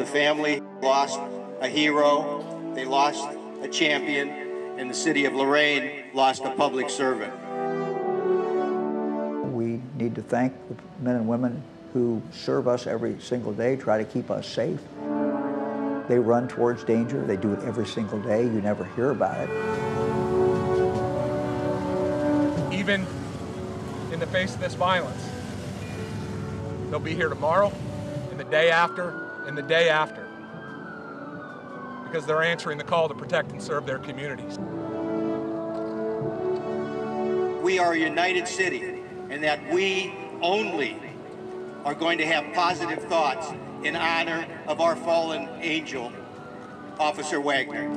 family lost a hero, they lost a champion, and the city of Lorain lost a public servant. We need to thank the men and women who serve us every single day, try to keep us safe. They run towards danger. They do it every single day. You never hear about it. Even in the face of this violence, they'll be here tomorrow, and the day after, and the day after, because they're answering the call to protect and serve their communities. We are a united city, and that we only are going to have positive thoughts in honor of our fallen angel, Officer Wagner.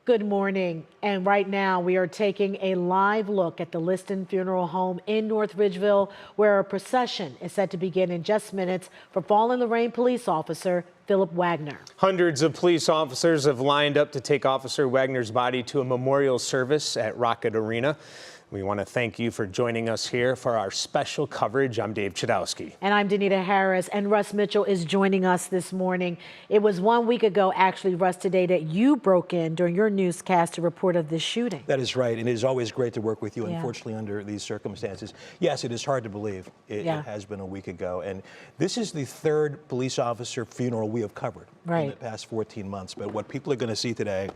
Good morning, and right now we are taking a live look at the Liston Funeral Home in North Ridgeville, where a procession is set to begin in just minutes for fallen Lorain police officer Phillip Wagner. Hundreds of police officers have lined up to take Officer Wagner's body to a memorial service at Rocket Arena. We want to thank you for joining us here for our special coverage. I'm Dave Chudowski. And I'm Danita Harris, and Russ Mitchell is joining us this morning. It was 1 week ago, actually, Russ, today that you broke in during your newscast to report of this shooting. That is right, and it is always great to work with you, unfortunately, under these circumstances. Yes, it is hard to believe. It has been a week ago, and this is the third police officer funeral we have covered in the past 14 months. But what people are going to see today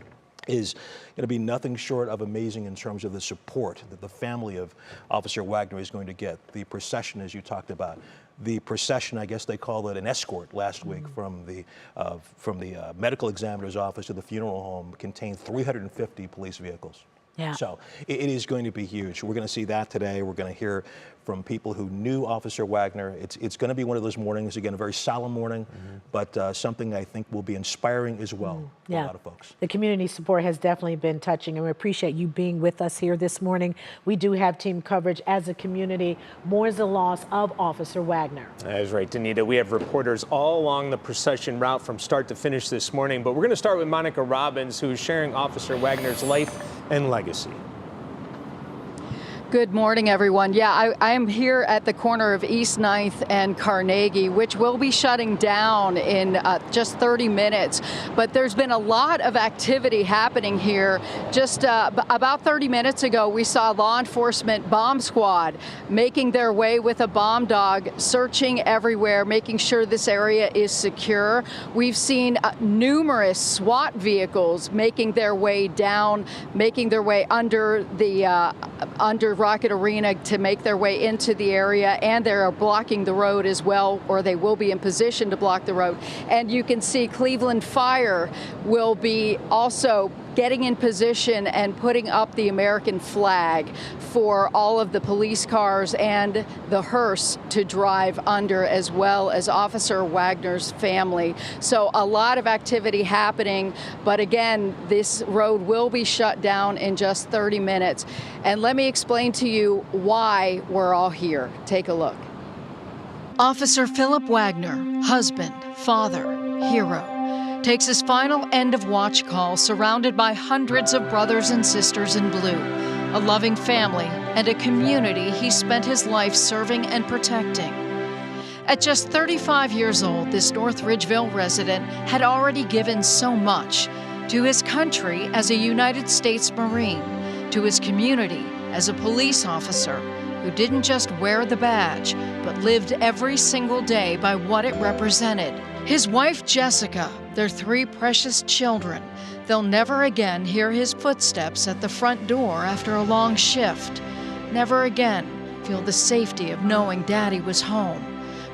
is going to be nothing short of amazing in terms of the support that the family of Officer Wagner is going to get. The procession, as you talked about, the procession, I guess they called it an escort last week from the medical examiner's office to the funeral home, contained 350 police vehicles. Yeah. So it is going to be huge. We're going to see that today. We're going to hear from people who knew Officer Wagner. It's going to be one of those mornings, again, a very solemn morning, but something I think will be inspiring as well for a lot of folks. The community support has definitely been touching, and we appreciate you being with us here this morning. We do have team coverage as a community. Mourns the loss of Officer Wagner. That is right, Danita. We have reporters all along the procession route from start to finish this morning, but we're going to start with Monica Robbins, who is sharing Officer Wagner's life and legacy. Good morning, everyone. Yeah, I am here at the corner of East 9th and Carnegie, which will be shutting down in just 30 minutes. But there's been a lot of activity happening here. Just about 30 minutes ago, we saw law enforcement bomb squad making their way with a bomb dog, searching everywhere, making sure this area is secure. We've seen numerous SWAT vehicles making their way down, making their way under the under Rocket Arena to make their way into the area, and they are blocking the road as well, or they will be in position to block the road. And you can see Cleveland Fire will be also getting in position and putting up the American flag for all of the police cars and the hearse to drive under, as well as Officer Wagner's family. So a lot of activity happening, but again, this road will be shut down in just 30 minutes. And let me explain to you why we're all here. Take a look. Officer Phillip Wagner, husband, father, hero, takes his final end-of-watch call surrounded by hundreds of brothers and sisters in blue, a loving family, and a community he spent his life serving and protecting. At just 35 years old, this North Ridgeville resident had already given so much to his country as a United States Marine, to his community as a police officer who didn't just wear the badge, but lived every single day by what it represented. His wife, Jessica, their 3 precious children. They'll never again hear his footsteps at the front door after a long shift. Never again feel the safety of knowing Daddy was home.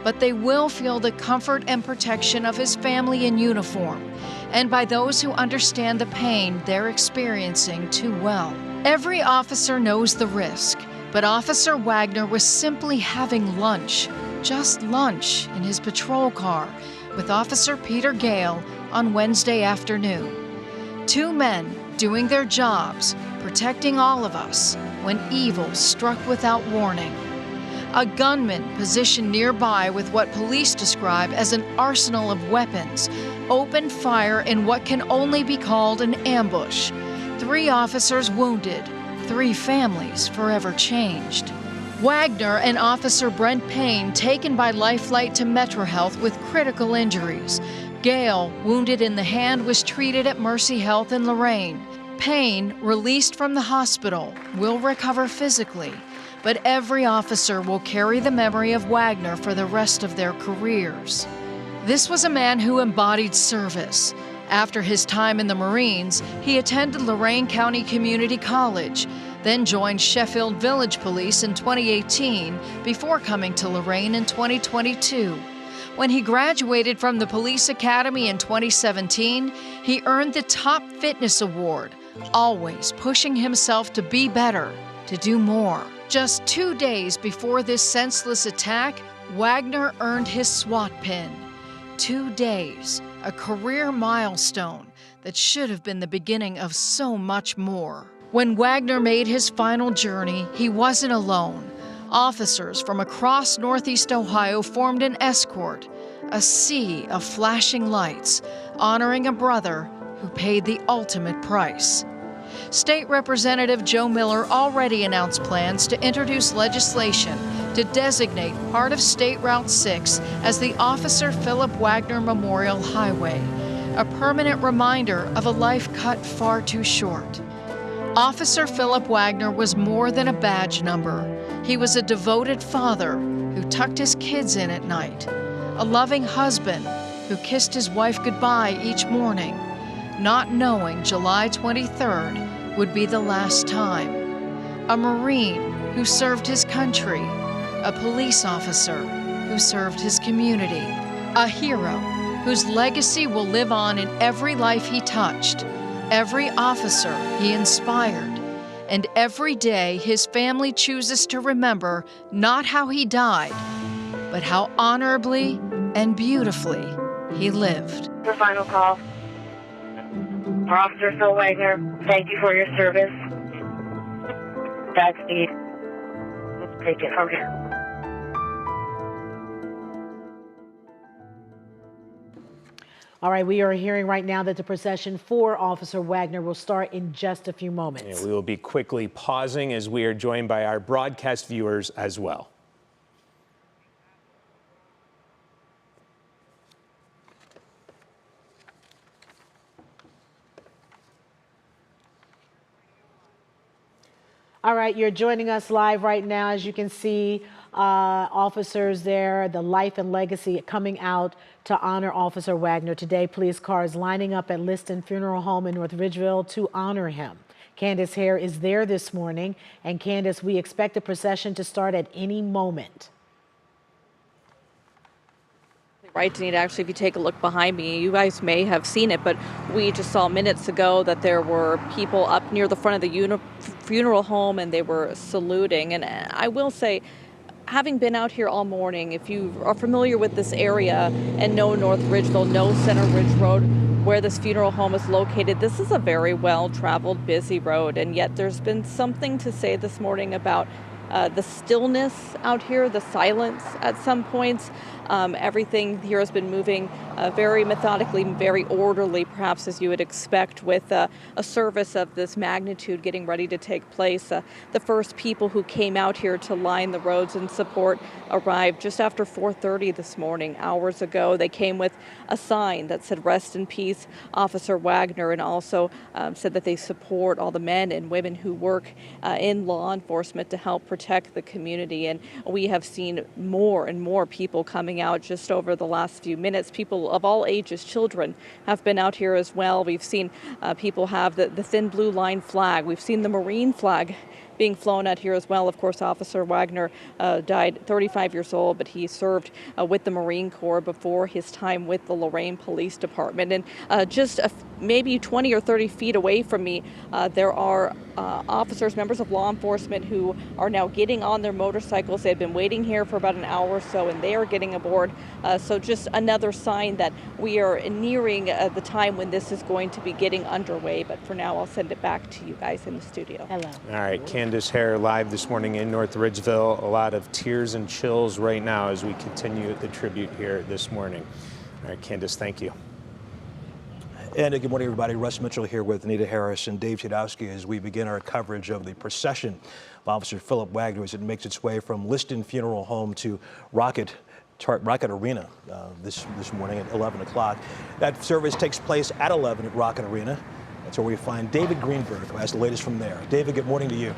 But they will feel the comfort and protection of his family in uniform, and by those who understand the pain they're experiencing too well. Every officer knows the risk, but Officer Wagner was simply having lunch, just lunch, in his patrol car with Officer Peter Gale on Wednesday afternoon. 2 men doing their jobs, protecting all of us, when evil struck without warning. A gunman positioned nearby with what police describe as an arsenal of weapons opened fire in what can only be called an ambush. 3 officers wounded, 3 families forever changed. Wagner and Officer Brent Payne taken by Life Flight to Metro Health with critical injuries. Gail, wounded in the hand, was treated at Mercy Health in Lorain. Payne, released from the hospital, will recover physically, but every officer will carry the memory of Wagner for the rest of their careers. This was a man who embodied service. After his time in the Marines, he attended Lorain County Community College, then joined Sheffield Village Police in 2018 before coming to Lorain in 2022. When he graduated from the Police Academy in 2017, he earned the Top Fitness Award, always pushing himself to be better, to do more. Just 2 days before this senseless attack, Wagner earned his SWAT pin. 2 days, a career milestone that should have been the beginning of so much more. When Wagner made his final journey, he wasn't alone. Officers from across Northeast Ohio formed an escort, a sea of flashing lights, honoring a brother who paid the ultimate price. State Representative Joe Miller already announced plans to introduce legislation to designate part of State Route 6 as the Officer Phillip Wagner Memorial Highway, a permanent reminder of a life cut far too short. Officer Phillip Wagner was more than a badge number. He was a devoted father who tucked his kids in at night, a loving husband who kissed his wife goodbye each morning, not knowing July 23rd would be the last time. A Marine who served his country, a police officer who served his community, a hero whose legacy will live on in every life he touched, every officer he inspired, and every day his family chooses to remember not how he died, but how honorably and beautifully he lived. The final call. For Officer Phil Wagner, thank you for your service. Godspeed. Let's take it from here. All right, we are hearing right now that the procession for Officer Wagner will start in just a few moments. And we will be quickly pausing as we are joined by our broadcast viewers as well. All right, you're joining us live right now. As you can see, officers there, the life and legacy coming out to honor Officer Wagner. Today, police cars lining up at Liston Funeral Home in North Ridgeville to honor him. Candace Hare is there this morning. And Candace, we expect the procession to start at any moment. Right, Danita, actually, if you take a look behind me, you guys may have seen it, but we just saw minutes ago that there were people up near the front of the funeral home and they were saluting. And I will say, having been out here all morning, if you are familiar with this area and know North Ridgeville, know Center Ridge Road, where this funeral home is located, this is a very well-traveled, busy road. And yet there's been something to say this morning about the stillness out here, the silence at some points. Everything here has been moving very methodically, very orderly, perhaps as you would expect, with a service of this magnitude getting ready to take place. The first people who came out here to line the roads and support arrived just after 4:30 this morning, hours ago. They came with a sign that said, "Rest in peace, Officer Wagner," and also said that they support all the men and women who work in law enforcement to help protect the community. And we have seen more and more people coming out just over the last few minutes. People of all ages, children, have been out here as well. We've seen people have the thin blue line flag. We've seen the Marine flag being flown out here as well. Of course, Officer Wagner died 35 years old, but he served with the Marine Corps before his time with the Lorain Police Department. And just maybe 20 or 30 feet away from me, there are officers, members of law enforcement, who are now getting on their motorcycles. They've been waiting here for about an hour or so, and they are getting aboard. So just another sign that we are nearing the time when this is going to be getting underway. But for now, I'll send it back to you guys in the studio. Hello. All right, Candace Hare live this morning in North Ridgeville. A lot of tears and chills right now as we continue the tribute here this morning. All right, Candace, thank you. And good morning, everybody. Russ Mitchell here with Anita Harris and Dave Chudowski as we begin our coverage of the procession of Officer Phillip Wagner as it makes its way from Liston Funeral Home to Rocket Arena this morning at 11 o'clock. That service takes place at 11 at Rocket Arena. That's where we find David Greenberg, who has the latest from there. David, good morning to you.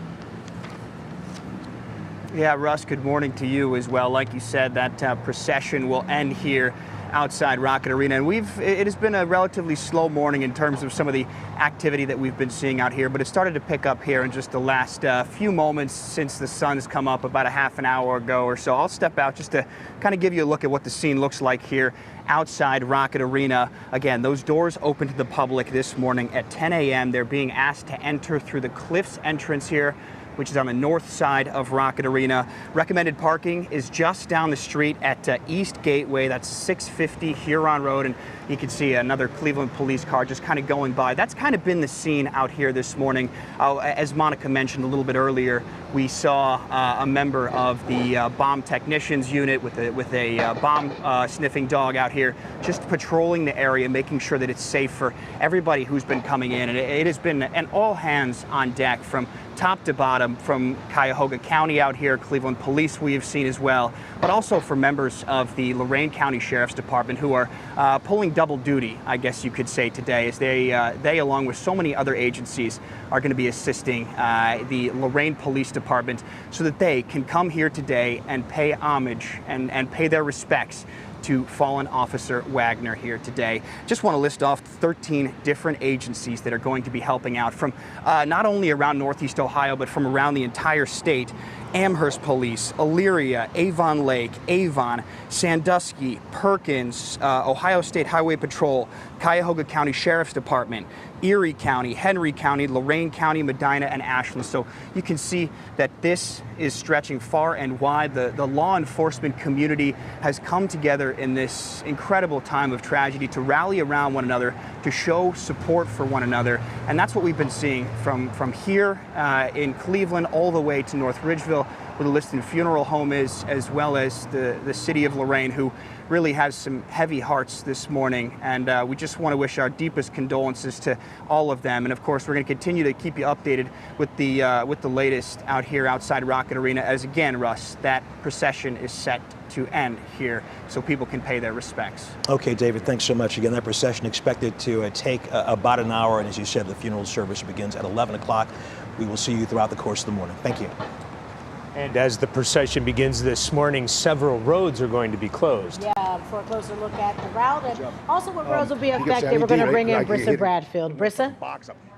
Yeah, Russ, good morning to you as well. Like you said, that procession will end here outside Rocket Arena, and it has been a relatively slow morning in terms of some of the activity that we've been seeing out here, but it started to pick up here in just the last few moments since the sun's come up about a half an hour ago or so. I'll step out just to kind of give you a look at what the scene looks like here outside Rocket Arena. Again, those doors open to the public this morning at 10 a.m. They're being asked to enter through the Cliffs entrance here, which is on the north side of Rocket Arena. Recommended parking is just down the street at East Gateway. That's 650 Huron Road, and you can see another Cleveland police car just kind of going by. That's kind of been the scene out here this morning. As Monica mentioned a little bit earlier, we saw a member of the bomb technicians unit with a bomb sniffing dog out here just patrolling the area, making sure that it's safe for everybody who's been coming in. And it has been an all hands on deck from top to bottom, from Cuyahoga County out here, Cleveland Police we have seen as well, but also for members of the Lorain County Sheriff's Department who are pulling double duty, I guess you could say today, as they along with so many other agencies are going to be assisting the Lorain Police Department so that they can come here today and pay homage and pay their respects to fallen Officer Wagner here today. Just want to list off 13 different agencies that are going to be helping out from not only around Northeast Ohio, but from around the entire state. Amherst Police, Elyria, Avon Lake, Avon, Sandusky, Perkins, Ohio State Highway Patrol, Cuyahoga County Sheriff's Department, Erie County, Henry County, Lorain County, Medina, and Ashland. So you can see that this is stretching far and wide. The law enforcement community has come together in this incredible time of tragedy to rally around one another, to show support for one another. And that's what we've been seeing from here in Cleveland all the way to North Ridgeville, where the Liston Funeral Home is, as well as the city of Lorain, who really has some heavy hearts this morning. And we just want to wish our deepest condolences to all of them. And of course, we're going to continue to keep you updated with the latest out here outside Rocket Arena, as again, Russ, that procession is set to end here so people can pay their respects. Okay, David, thanks so much. Again, that procession expected to take about an hour, and as you said, the funeral service begins at 11 o'clock. We will see you throughout the course of the morning. Thank you. And as the procession begins this morning, several roads are going to be closed. Yeah, for a closer look at the route and also what roads will be affected. We're going to bring in Brissa Bradfield. Brissa?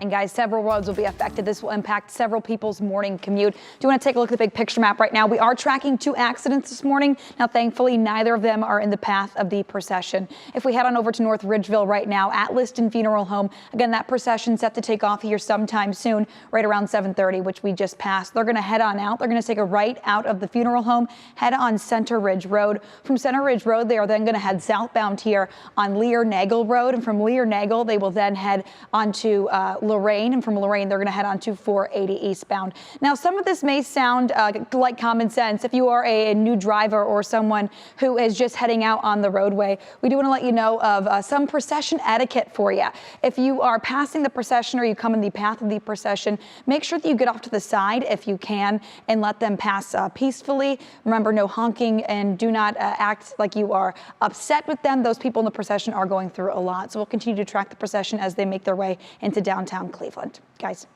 And guys, several roads will be affected. This will impact several people's morning commute. Do you want to take a look at the big picture map right now? We are tracking 2 accidents this morning. Now, thankfully, neither of them are in the path of the procession. If we head on over to North Ridgeville right now at Liston Funeral Home, again, that procession set to take off here sometime soon, right around 7:30, which we just passed. They're going to head on out. They're going to take a right out of the funeral home, head on Center Ridge Road. From Center Ridge Road, they are then going to head southbound here on Lear-Nagel Road. And from Lear-Nagel, they will then head onto Lorain, and from Lorain, they're going to head on to 480 eastbound. Now, some of this may sound like common sense if you are a new driver or someone who is just heading out on the roadway. We do want to let you know of some procession etiquette for you. If you are passing the procession or you come in the path of the procession, make sure that you get off to the side if you can and let them pass peacefully. Remember, no honking, and do not act like you are upset with them. Those people in the procession are going through a lot. So we'll continue to track the procession as they make their way into downtown Cleveland. Guys.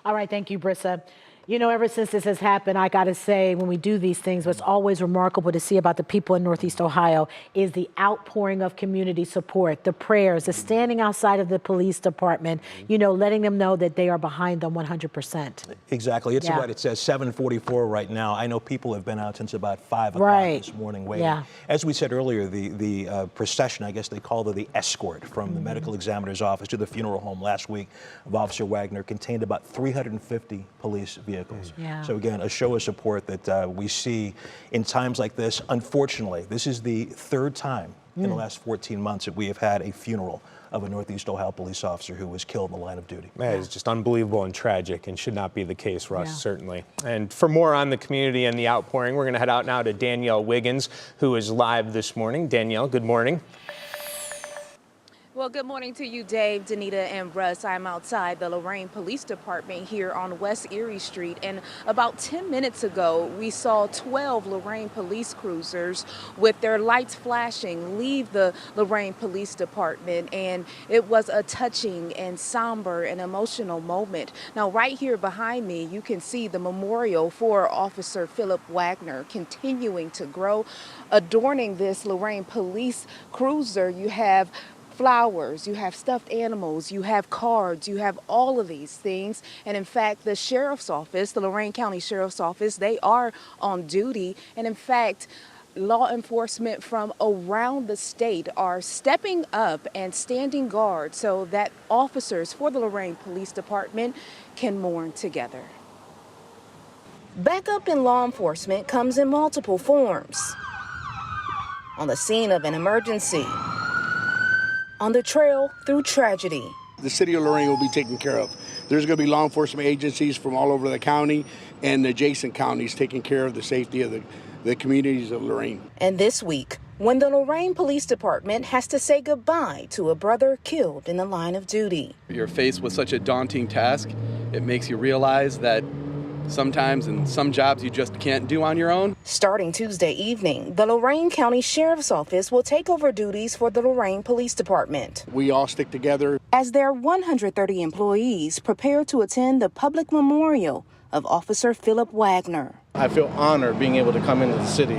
All right. Thank you, Brissa. You know, ever since this has happened, I got to say, when we do these things, what's always remarkable to see about the people in Northeast Ohio is the outpouring of community support, the prayers, the standing outside of the police department, you know, letting them know that they are behind them 100%. Exactly. It's right. It says 7:44 right now. I know people have been out since about 5 o'clock this morning waiting. Yeah. As we said earlier, the procession, I guess they called it the escort from the medical examiner's office to the funeral home last week of Officer Wagner contained about 350 police vehicles. Yeah. So again, a show of support that we see in times like this. Unfortunately, this is the 3rd time in the last 14 months that we have had a funeral of a Northeast Ohio police officer who was killed in the line of duty. That is just unbelievable and tragic, and should not be the case, Russ, certainly. And for more on the community and the outpouring, we're going to head out now to Danielle Wiggins, who is live this morning. Danielle, good morning. Well, good morning to you, Dave, Danita, and Russ. I'm outside the Lorain Police Department here on West Erie Street, and about 10 minutes ago, we saw 12 Lorain police cruisers with their lights flashing leave the Lorain Police Department, and it was a touching and somber and emotional moment. Now, right here behind me, you can see the memorial for Officer Phillip Wagner continuing to grow. Adorning this Lorain police cruiser, you have flowers, you have stuffed animals, you have cards, you have all of these things. And in fact, the sheriff's office, the Lorain County Sheriff's Office, they are on duty. And in fact, law enforcement from around the state are stepping up and standing guard so that officers for the Lorain Police Department can mourn together. Backup in law enforcement comes in multiple forms. On the scene of an emergency, on the trail through tragedy. The city of Lorain will be taken care of. There's going to be law enforcement agencies from all over the county and adjacent counties taking care of the safety of the communities of Lorain. And this week, when the Lorain Police Department has to say goodbye to a brother killed in the line of duty. You're faced with such a daunting task. It makes you realize that sometimes in some jobs you just can't do on your own. Starting Tuesday evening, the Lorain County Sheriff's Office will take over duties for the Lorain Police Department. We all stick together. As their 130 employees prepare to attend the public memorial of Officer Phillip Wagner. I feel honored being able to come into the city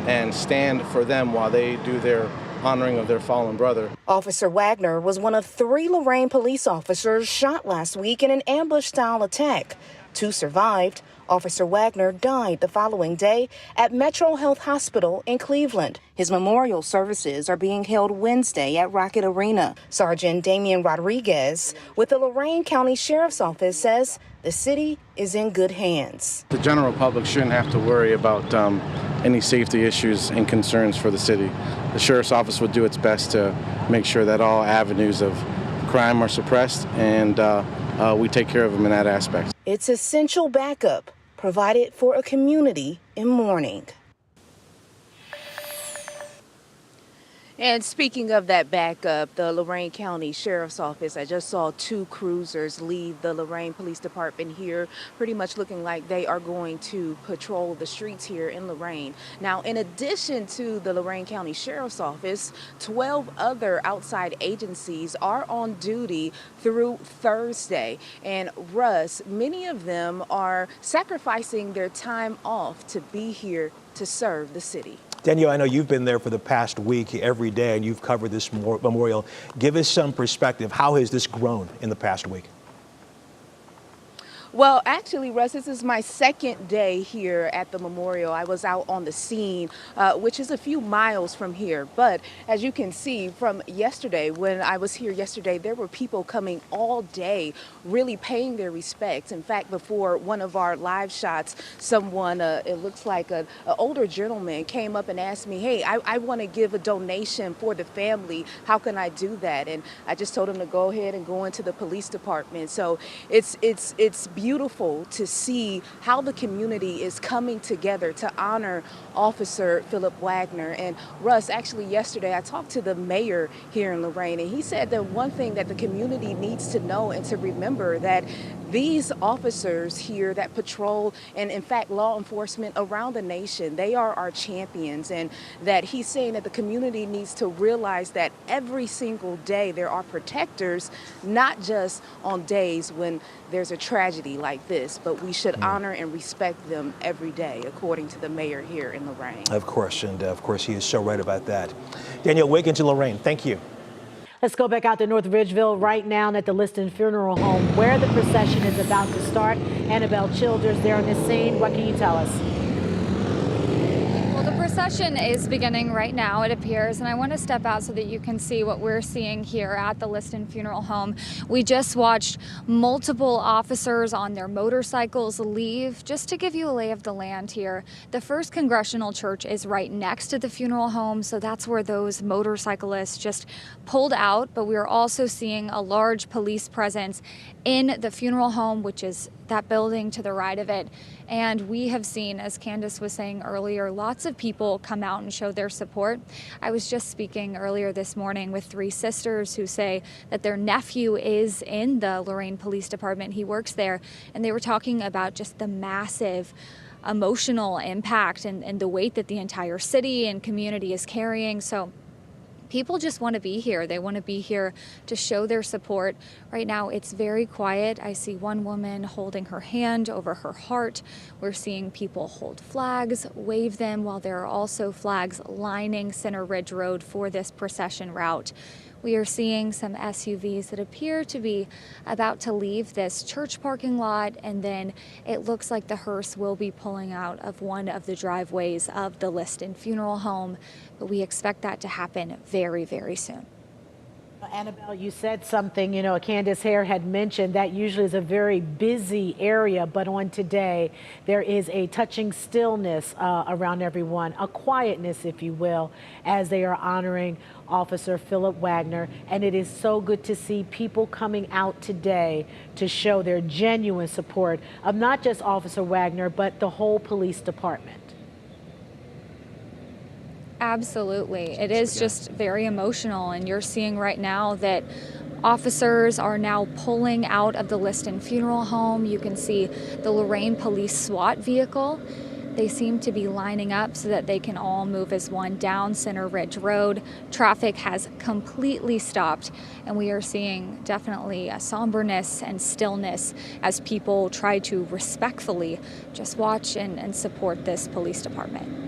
and stand for them while they do their honoring of their fallen brother. Officer Wagner was one of 3 Lorain police officers shot last week in an ambush-style attack. 2 survived. Officer Wagner died the following day at Metro Health Hospital in Cleveland. His memorial services are being held Wednesday at Rocket Arena. Sergeant Damian Rodriguez with the Lorain County Sheriff's Office says the city is in good hands. The general public shouldn't have to worry about any safety issues and concerns for the city. The Sheriff's Office would do its best to make sure that all avenues of crime are suppressed, and we take care of them in that aspect. It's essential backup provided for a community in mourning. And speaking of that backup, the Lorain County Sheriff's Office, I just saw 2 cruisers leave the Lorain Police Department here, pretty much looking like they are going to patrol the streets here in Lorain. Now, in addition to the Lorain County Sheriff's Office, 12 other outside agencies are on duty through Thursday. And Russ, many of them are sacrificing their time off to be here to serve the city. Danielle, I know you've been there for the past week every day, and you've covered this memorial. Give us some perspective. How has this grown in the past week? Well, actually, Russ, this is my second day here at the memorial. I was out on the scene, which is a few miles from here. But as you can see from yesterday, when I was here yesterday, there were people coming all day, really paying their respects. In fact, before one of our live shots, someone, it looks like an older gentleman, came up and asked me, hey, I want to give a donation for the family. How can I do that? And I just told him to go ahead and go into the police department. So it's beautiful to see how the community is coming together to honor Officer Phillip Wagner. And Russ, actually yesterday I talked to the mayor here in Lorain, and he said that one thing that the community needs to know and to remember, that these officers here that patrol and in fact law enforcement around the nation, they are our champions, and that he's saying that the community needs to realize that every single day there are protectors, not just on days when there's a tragedy like this, but we should honor and respect them every day, according to the mayor here in Lorain. Of course, and of course he is so right about that. Danielle Wiggins in Lorain, thank you. Let's go back out to North Ridgeville right now at the Liston Funeral Home, where the procession is about to start. Annabelle Childers there on the scene. What can you tell us? Well, the procession is beginning right now, it appears, and I want to step out so that you can see what we're seeing here at the Liston Funeral Home. We just watched multiple officers on their motorcycles leave. Just to give you a lay of the land here, the First Congressional Church is right next to the funeral home, so that's where those motorcyclists just pulled out. But we are also seeing a large police presence in the funeral home, which is that building to the right of it. And we have seen, as Candace was saying earlier, lots of people come out and show their support. I was just speaking earlier this morning with 3 sisters who say that their nephew is in the Lorain Police Department. He works there, and they were talking about just the massive emotional impact and the weight that the entire city and community is carrying. So people just want to be here. They want to be here to show their support. Right now, it's very quiet. I see one woman holding her hand over her heart. We're seeing people hold flags, wave them, while there are also flags lining Center Ridge Road for this procession route. We are seeing some SUVs that appear to be about to leave this church parking lot, and then it looks like the hearse will be pulling out of one of the driveways of the Liston Funeral Home, but we expect that to happen very, very soon. Annabelle, you said something, Candace Hare had mentioned that usually is a very busy area, but on today, there is a touching stillness around everyone, a quietness, if you will, as they are honoring Officer Phillip Wagner. And it is so good to see people coming out today to show their genuine support of not just Officer Wagner, but the whole police department. Absolutely. It is just very emotional, and you're seeing right now that officers are now pulling out of the Liston Funeral Home. You can see the Lorain Police SWAT vehicle. They seem to be lining up so that they can all move as one down Center Ridge Road. Traffic has completely stopped, and we are seeing definitely a somberness and stillness as people try to respectfully just watch and support this police department.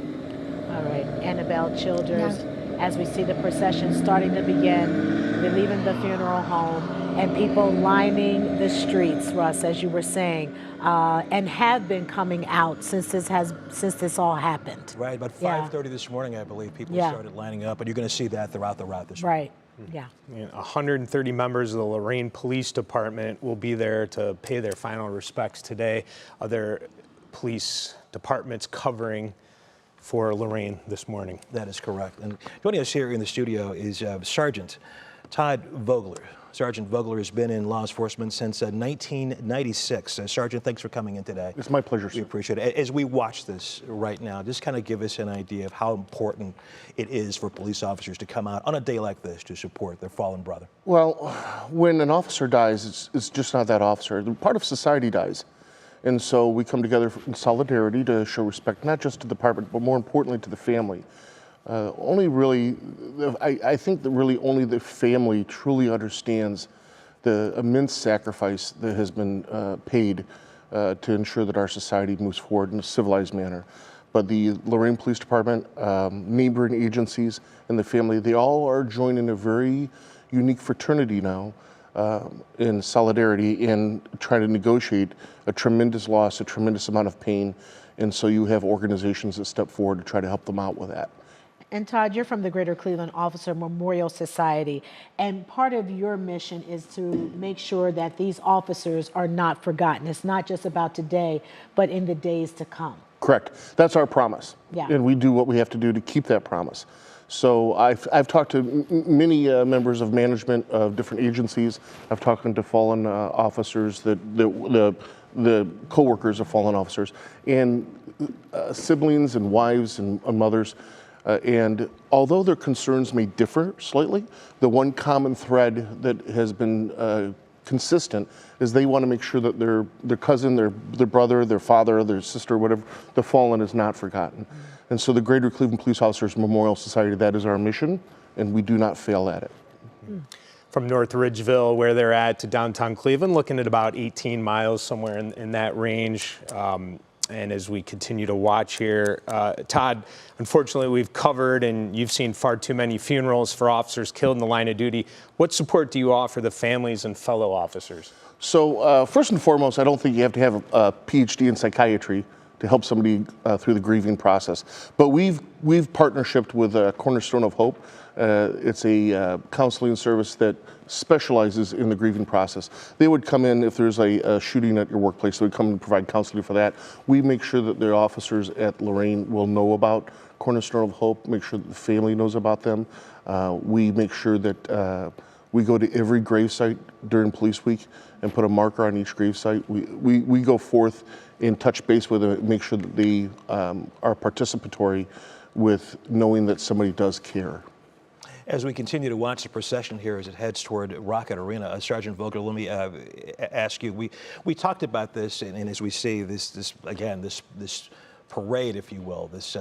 All right, Annabelle Childers, as we see the procession starting to begin, we're leaving the funeral home and people lining the streets, Russ, as you were saying, and have been coming out since this all happened. Right, about 5:30 this morning, I believe, people started lining up, and you're going to see that throughout the route this morning. Right. Yeah. 130 members of the Lorain Police Department will be there to pay their final respects today. Other police departments covering for Lorain this morning. That is correct. And joining us here in the studio is Sergeant Todd Vogler. Sergeant Vogler has been in law enforcement since 1996. Sergeant, thanks for coming in today. It's my pleasure, sir. We appreciate it. As we watch this right now, just kind of give us an idea of how important it is for police officers to come out on a day like this to support their fallen brother. Well, when an officer dies, it's just not that officer. Part of society dies. And so we come together in solidarity to show respect, not just to the department, but more importantly to the family. I think that really only the family truly understands the immense sacrifice that has been paid to ensure that our society moves forward in a civilized manner. But the Lorain Police Department, neighboring agencies, and the family, they all are joining a very unique fraternity now in solidarity and trying to negotiate a tremendous loss, a tremendous amount of pain. And so you have organizations that step forward to try to help them out with that. And Todd, you're from the Greater Cleveland Officer Memorial Society, and part of your mission is to make sure that these officers are not forgotten. It's not just about today, but in the days to come. Correct. That's our promise. Yeah. And we do what we have to do to keep that promise. So I've talked to many members of management of different agencies. I've talked to fallen officers, the co-workers of fallen officers, and siblings and wives and mothers. And although their concerns may differ slightly, the one common thread that has been consistent is they want to make sure that their cousin, their brother, their father, their sister, whatever, the fallen is not forgotten. And so the Greater Cleveland Police Officers Memorial Society, that is our mission, and we do not fail at it. From North Ridgeville, where they're at, to downtown Cleveland, looking at about 18 miles, somewhere in that range. And as we continue to watch here, Todd, unfortunately we've covered and you've seen far too many funerals for officers killed in the line of duty. What support do you offer the families and fellow officers? So first and foremost, I don't think you have to have a PhD in psychiatry to help somebody through the grieving process. But we've partnershiped with Cornerstone of Hope. It's a counseling service that specializes in the grieving process. They would come in if there's a shooting at your workplace. They would come and provide counseling for that. We make sure that the officers at Lorain will know about Cornerstone of Hope, make sure that the family knows about them. We make sure that We go to every gravesite during Police Week and put a marker on each gravesite. We go forth and touch base with them, make sure that they are participatory with knowing that somebody does care. As we continue to watch the procession here as it heads toward Rocket Arena, Sergeant Wagner, let me ask you, we talked about this, and as we see this parade, if you will, this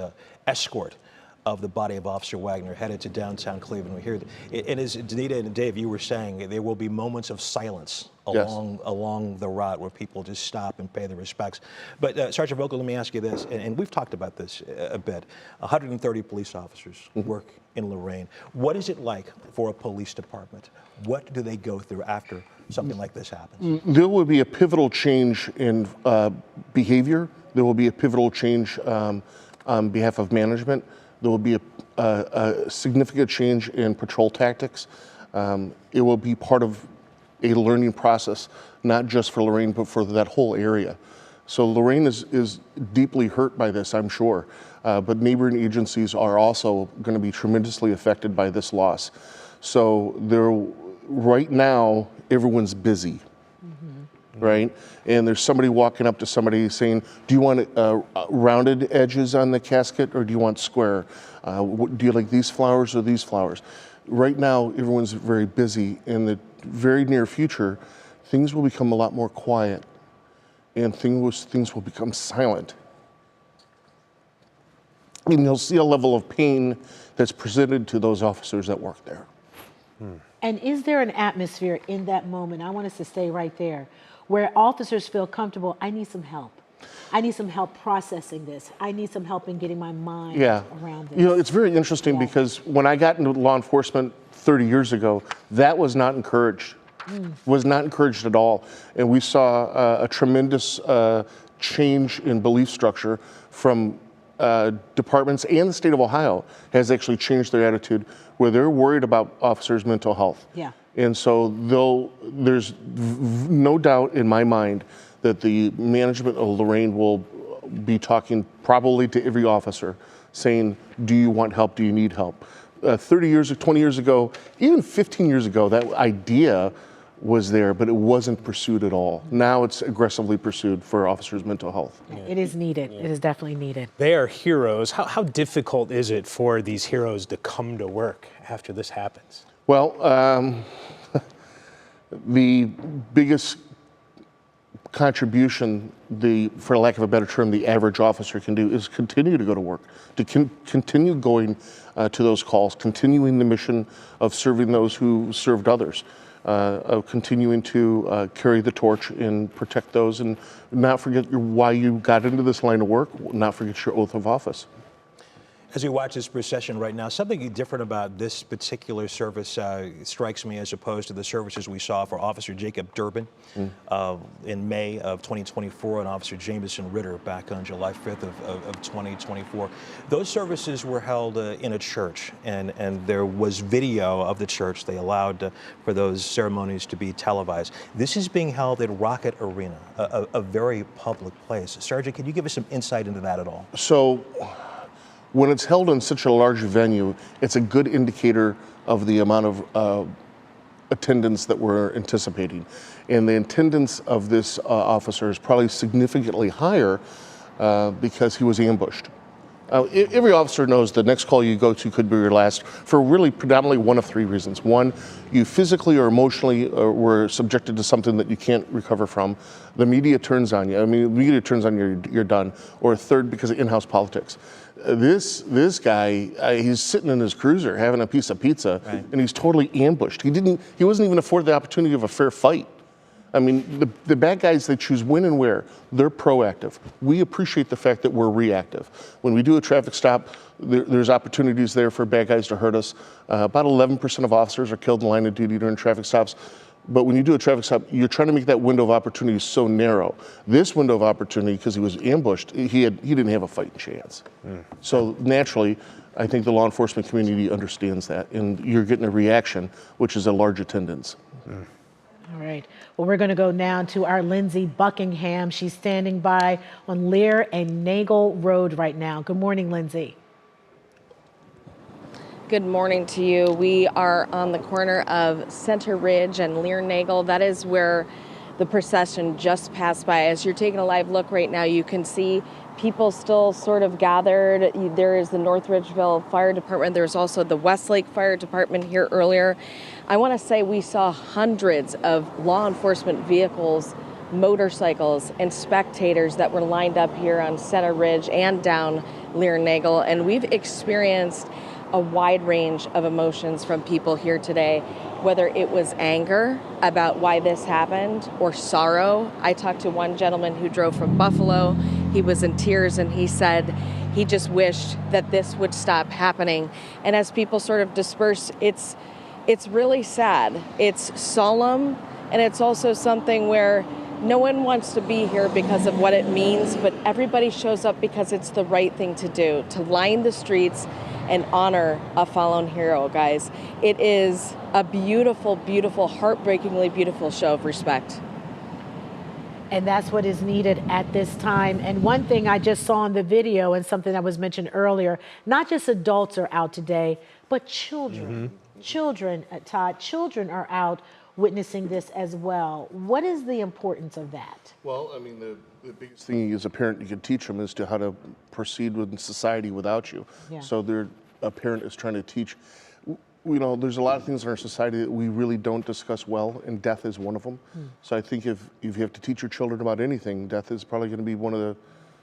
escort of the body of Officer Wagner headed to downtown Cleveland. We hear, and as Danita and Dave, you were saying, there will be moments of silence along the route where people just stop and pay their respects. But Sergeant Wagner, let me ask you this, and we've talked about this a bit. 130 police officers work in Lorain. What is it like for a police department? What do they go through after something like this happens? There will be a pivotal change in behavior. There will be a pivotal change on behalf of management. There will be a significant change in patrol tactics. It will be part of a learning process, not just for Lorain, but for that whole area. So Lorain is deeply hurt by this, I'm sure. But neighboring agencies are also going to be tremendously affected by this loss. So right now, everyone's busy. Right? And there's somebody walking up to somebody saying, do you want rounded edges on the casket or do you want square? Do you like these flowers or these flowers? Right now, everyone's very busy. In the very near future, things will become a lot more quiet and things will become silent. And you'll see a level of pain that's presented to those officers that work there. And is there an atmosphere in that moment, I want us to stay right there, where officers feel comfortable, I need some help. I need some help processing this. I need some help in getting my mind around this. You know, it's very interesting because when I got into law enforcement 30 years ago, that was not encouraged. Was not encouraged at all. And we saw a tremendous change in belief structure from departments, and the state of Ohio has actually changed their attitude where they're worried about officers' mental health. Yeah. And so there's no doubt in my mind that the management of Lorain will be talking probably to every officer saying, do you want help? Do you need help? 30 years, 20 years ago, even 15 years ago, that idea was there, but it wasn't pursued at all. Now it's aggressively pursued for officers' mental health. It is needed. It is definitely needed. They are heroes. How difficult is it for these heroes to come to work after this happens? Well, the biggest contribution, for lack of a better term, the average officer can do is continue to go to work, to continue going to those calls, continuing the mission of serving those who served others, of continuing to carry the torch and protect those, and not forget why you got into this line of work, not forget your oath of office. As we watch this procession right now, something different about this particular service strikes me as opposed to the services we saw for Officer Jacob Durbin in May of 2024 and Officer Jameson Ritter back on July 5th of 2024. Those services were held in a church, and there was video of the church. They allowed for those ceremonies to be televised. This is being held at Rocket Arena, a very public place. Sergeant, can you give us some insight into that at all? So, when it's held in such a large venue, it's a good indicator of the amount of attendance that we're anticipating. And the attendance of this officer is probably significantly higher because he was ambushed. Every officer knows the next call you go to could be your last for really predominantly one of three reasons. One, you physically or emotionally were subjected to something that you can't recover from. The media turns on you. I mean, the media turns on you, you're done. Or third, because of in-house politics. This guy, he's sitting in his cruiser having a piece of pizza, and he's totally ambushed. He wasn't even afforded the opportunity of a fair fight. I mean, the bad guys, they choose when and where. They're proactive. We appreciate the fact that we're reactive. When we do a traffic stop, there's opportunities there for bad guys to hurt us. About 11% of officers are killed in line of duty during traffic stops. But when you do a traffic stop, you're trying to make that window of opportunity so narrow. This window of opportunity, because he was ambushed, he didn't have a fighting chance. So naturally, I think the law enforcement community understands that, and you're getting a reaction, which is a large attendance. All right. Well, we're going to go now to our Lindsay Buckingham. She's standing by on Lear and Nagel Road right now. Good morning, Lindsay. Good morning to you. We are on the corner of Center Ridge and Learnagel. That is where the procession just passed by. As you're taking a live look right now, you can see people still sort of gathered. There is the North Ridgeville Fire Department. There's also the Westlake Fire Department here earlier. I want to say we saw hundreds of law enforcement vehicles, motorcycles, and spectators that were lined up here on Center Ridge and down Learnagel. And we've experienced a wide range of emotions from people here today, whether it was anger about why this happened or sorrow. I talked to one gentleman who drove from Buffalo. He was in tears and he said he just wished that this would stop happening. And as people sort of disperse, it's really sad. It's solemn, and it's also something where no one wants to be here because of what it means, but everybody shows up because it's the right thing to do, to line the streets and honor a fallen hero, guys. It is a beautiful, beautiful, heartbreakingly beautiful show of respect. And that's what is needed at this time. And one thing I just saw in the video, and something that was mentioned earlier, not just adults are out today, but children. Children, Todd, children are out witnessing this as well. What is the importance of that? Well, I mean, the biggest thing as a parent you can teach them is to how to proceed with society without you. Yeah. So a parent is trying to teach. You know, there's a lot of things in our society that we really don't discuss well, and death is one of them. So I think if you have to teach your children about anything, death is probably going to be one of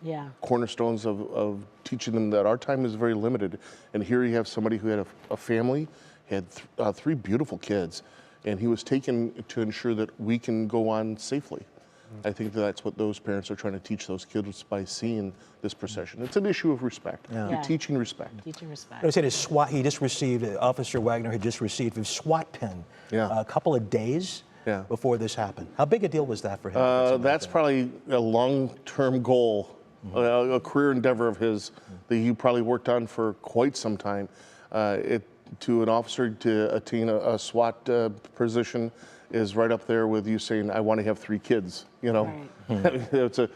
the cornerstones of teaching them that our time is very limited. And here you have somebody who had a family, had three beautiful kids, and he was taken to ensure that we can go on safely. I think that's what those parents are trying to teach those kids by seeing this procession. It's an issue of respect. You're teaching respect. Teaching respect. I said his SWAT, he just received, Officer Wagner had just received his SWAT pin a couple of days before this happened. How big a deal was that for him? That's probably a long-term goal, a career endeavor of his that he probably worked on for quite some time. To an officer to attain a SWAT position is right up there with you saying, I want to have 3 kids, you know? Right.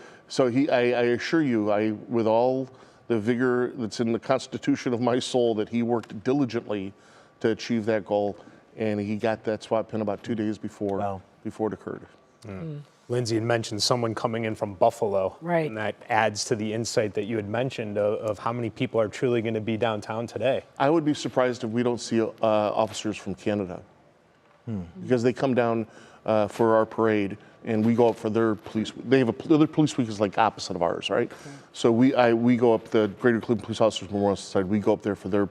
I assure you, with all the vigor that's in the constitution of my soul, that he worked diligently to achieve that goal, and he got that SWAT pin about 2 days before it occurred. Lindsay had mentioned someone coming in from Buffalo. Right. And that adds to the insight that you had mentioned of how many people are truly going to be downtown today. I would be surprised if we don't see officers from Canada. Because they come down for our parade, and we go up for their police. They have their police week is like opposite of ours, right? So we go up, the Greater Cleveland Police Officers Memorial Society, we go up there for their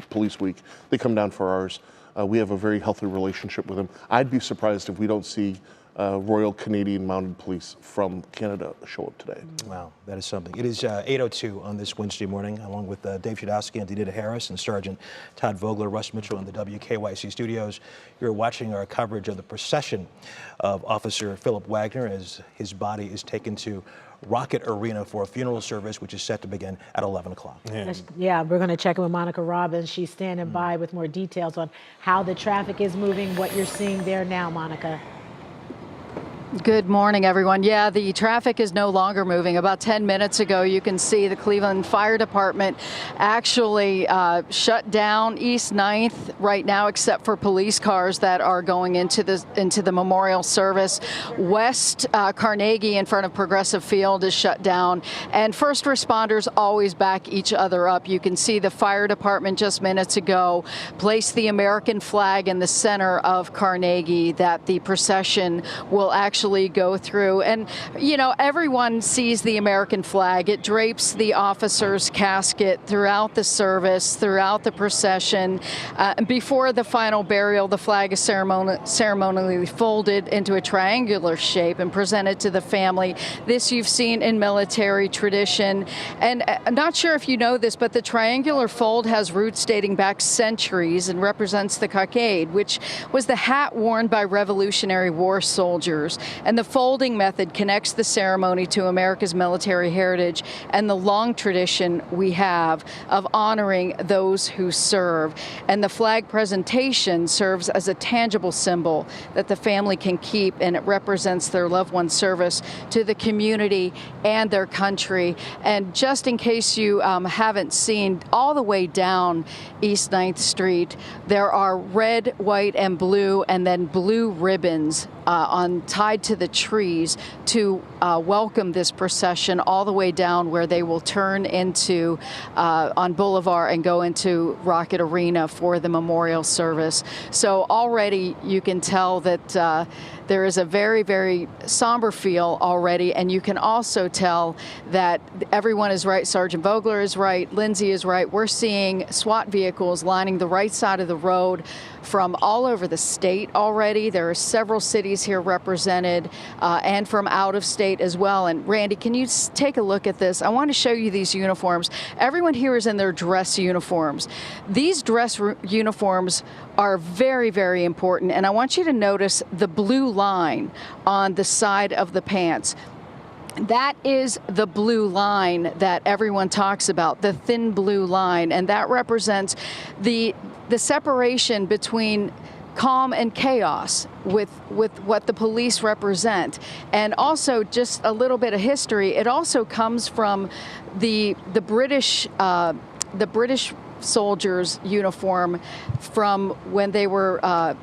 police week. They come down for ours. We have a very healthy relationship with them. I'd be surprised if we don't see Royal Canadian Mounted Police from Canada show up today. Wow, that is something. It is 8:02 on this Wednesday morning, along with Dave Chudowski and Danita Harris and Sergeant Todd Vogler, Russ Mitchell in the WKYC studios. You're watching our coverage of the procession of Officer Phillip Wagner as his body is taken to Rocket Arena for a funeral service, which is set to begin at 11 o'clock. Yeah, we're going to check in with Monica Robbins. She's standing by with more details on how the traffic is moving, what you're seeing there now, Monica. Good morning, everyone. Yeah, the traffic is no longer moving. About 10 minutes ago, you can see the Cleveland Fire Department actually shut down East 9th right now, except for police cars that are going into the memorial service. West Carnegie in front of Progressive Field is shut down, and first responders always back each other up. You can see the fire department just minutes ago placed the American flag in the center of Carnegie that the procession will actually go through. And, you know, everyone sees the American flag. It drapes the officer's casket throughout the service, throughout the procession. Before the final burial, the flag is ceremonially folded into a triangular shape and presented to the family. This you've seen in military tradition. And I'm not sure if you know this, but the triangular fold has roots dating back centuries and represents the cockade, which was the hat worn by Revolutionary War soldiers. And the folding method connects the ceremony to America's military heritage and the long tradition we have of honoring those who serve. And the flag presentation serves as a tangible symbol that the family can keep, and it represents their loved one's service to the community and their country. And just in case you haven't seen, all the way down East 9th Street, there are red, white, and blue, and then blue ribbons tied to the trees to welcome this procession all the way down where they will turn into on Boulevard and go into Rocket Arena for the memorial service. So already you can tell that there is a very, very somber feel already, and you can also tell that everyone is right. Sergeant Vogler is right. Lindsay is right. We're seeing SWAT vehicles lining the right side of the road from all over the state already. There are several cities here represented and from out of state as well. And Randy, can you take a look at this? I want to show you these uniforms. Everyone here is in their dress uniforms. These dress uniforms are very, very important. And I want you to notice the blue line on the side of the pants. That is the blue line that everyone talks about, the thin blue line, and that represents the separation between calm and chaos with what the police represent. And also, just a little bit of history, it also comes from the British soldiers' uniform from when they were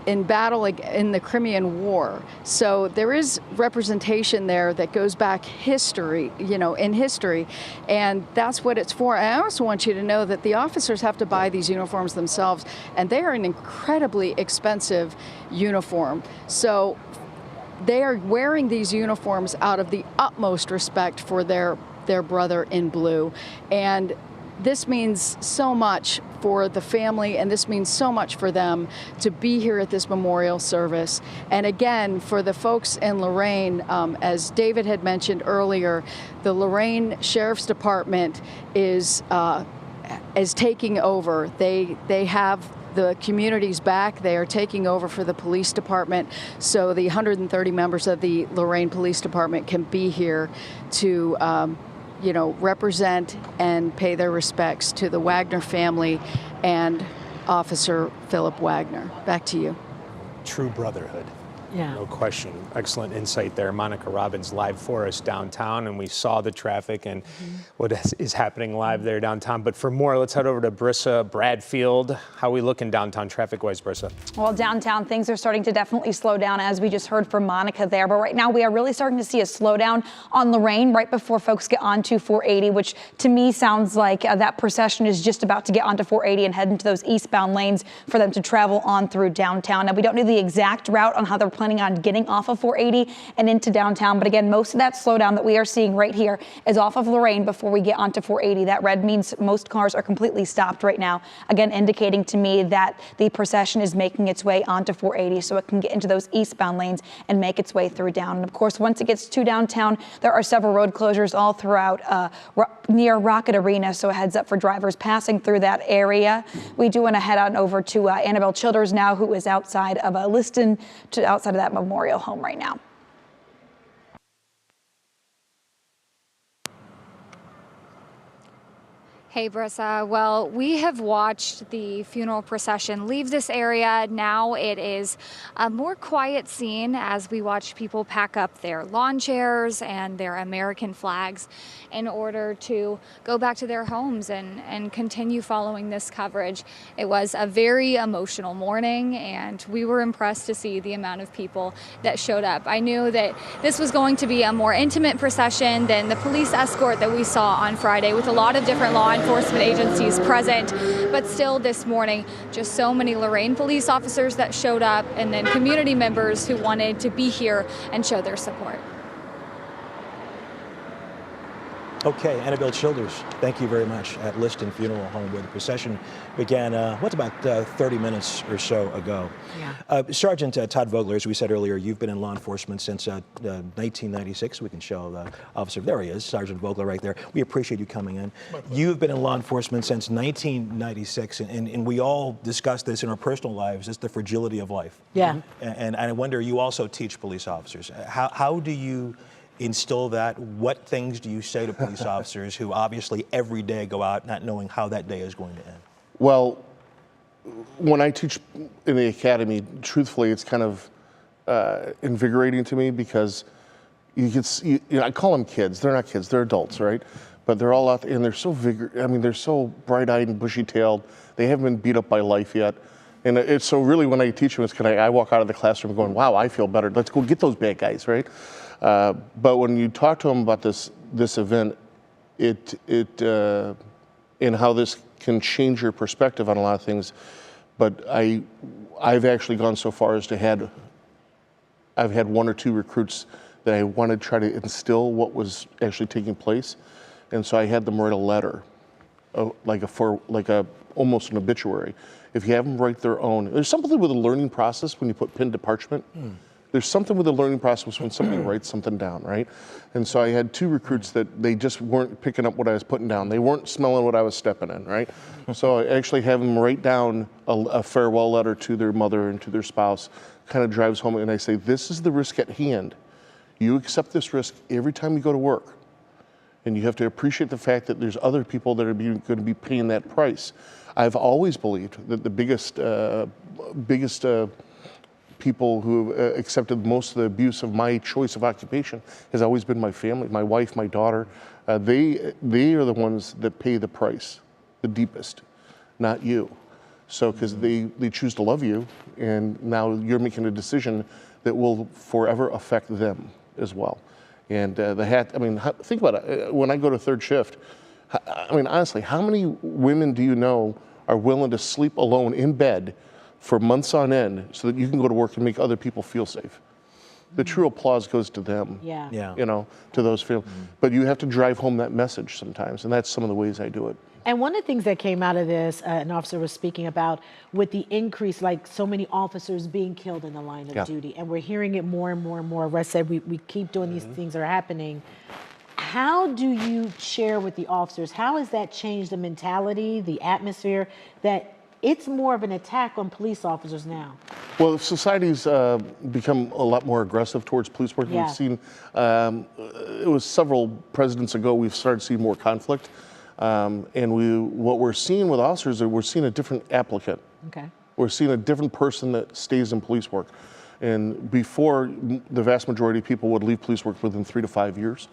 in battle in the Crimean War. So there is representation there that goes back history, in history, and that's what it's for. I also want you to know that the officers have to buy these uniforms themselves, and they are an incredibly expensive uniform. So they are wearing these uniforms out of the utmost respect for their brother in blue. And this means so much for the family, and this means so much for them to be here at this memorial service. And again, for the folks in Lorain, as David had mentioned earlier, the Lorain Sheriff's Department is taking over. They have the community's back. They are taking over for the police department, so the 130 members of the Lorain Police Department can be here to represent and pay their respects to the Wagner family and Officer Phillip Wagner. Back to you. True brotherhood. Yeah. No question. Excellent insight there. Monica Robbins live for us downtown, and we saw the traffic and what is happening live there downtown. But for more, let's head over to Brissa Bradfield. How are we looking downtown traffic-wise, Brissa? Well, downtown, things are starting to definitely slow down, as we just heard from Monica there. But right now, we are really starting to see a slowdown on Lorain right before folks get onto 480, which to me sounds like that procession is just about to get onto 480 and head into those eastbound lanes for them to travel on through downtown. Now, we don't know the exact route on how they're planning on getting off of 480 and into downtown. But again, most of that slowdown that we are seeing right here is off of Lorain before we get onto 480. That red means most cars are completely stopped right now. Again, indicating to me that the procession is making its way onto 480 so it can get into those eastbound lanes and make its way through down. And of course, once it gets to downtown, there are several road closures all throughout near Rocket Arena. So a heads up for drivers passing through that area. We do want to head on over to Annabelle Childers now, who is outside of Liston, outside of that memorial home right now. Hey, Brissa. Well, we have watched the funeral procession leave this area. Now it is a more quiet scene as we watch people pack up their lawn chairs and their American flags in order to go back to their homes and continue following this coverage. It was a very emotional morning, and we were impressed to see the amount of people that showed up. I knew that this was going to be a more intimate procession than the police escort that we saw on Friday, with a lot of different law enforcement agencies present, but still this morning, just so many Lorain police officers that showed up, and then community members who wanted to be here and show their support. Okay, Annabelle Childers, thank you very much at Liston Funeral Home, where the procession began, about 30 minutes or so ago. Yeah. Sergeant Todd Vogler, as we said earlier, you've been in law enforcement since 1996. We can show the officer, there he is, Sergeant Vogler right there. We appreciate you coming in. You've been in law enforcement since 1996, and we all discuss this in our personal lives, it's the fragility of life. Yeah. And I wonder, you also teach police officers. How do you instill that? What things do you say to police officers who obviously every day go out not knowing how that day is going to end? Well, when I teach in the academy, truthfully, it's kind of invigorating to me because you can see, I call them kids. They're not kids, they're adults, right? But they're all out there and they're so they're so bright-eyed and bushy-tailed. They haven't been beat up by life yet. And it's so really when I teach them, it's I walk out of the classroom going, wow, I feel better. Let's go get those bad guys, right? But when you talk to them about this event, and how this can change your perspective on a lot of things, but I've actually gone so far as to I've had one or two recruits that I want to try to instill what was actually taking place, and so I had them write a letter, almost an obituary. If you have them write their own, there's something with the learning process when you put pen to parchment. There's something with the learning process when somebody writes something down, right? And so I had two recruits that they just weren't picking up what I was putting down. They weren't smelling what I was stepping in, right? So I actually have them write down a farewell letter to their mother and to their spouse, kind of drives home, and I say, this is the risk at hand. You accept this risk every time you go to work. And you have to appreciate the fact that there's other people that are going to be paying that price. I've always believed that the biggest people who have accepted most of the abuse of my choice of occupation has always been my family, my wife, my daughter. They are the ones that pay the price, the deepest, not you. So, because they choose to love you, and now you're making a decision that will forever affect them as well. And think about it. When I go to third shift, honestly, how many women do you know are willing to sleep alone in bed for months on end so that you can go to work and make other people feel safe? The true applause goes to them, to those feelings. But you have to drive home that message sometimes, and that's some of the ways I do it. And one of the things that came out of this, an officer was speaking about, with the increase, like so many officers being killed in the line of duty, and we're hearing it more and more and more. Russ said we keep doing these things that are happening. How do you share with the officers, how has that changed the mentality, the atmosphere, that it's more of an attack on police officers now? Well, society's become a lot more aggressive towards police work. We've seen, it was several presidents ago, we've started seeing more conflict. What we're seeing with officers is we're seeing a different applicant. Okay. We're seeing a different person that stays in police work. And before, the vast majority of people would leave police work within 3 to 5 years.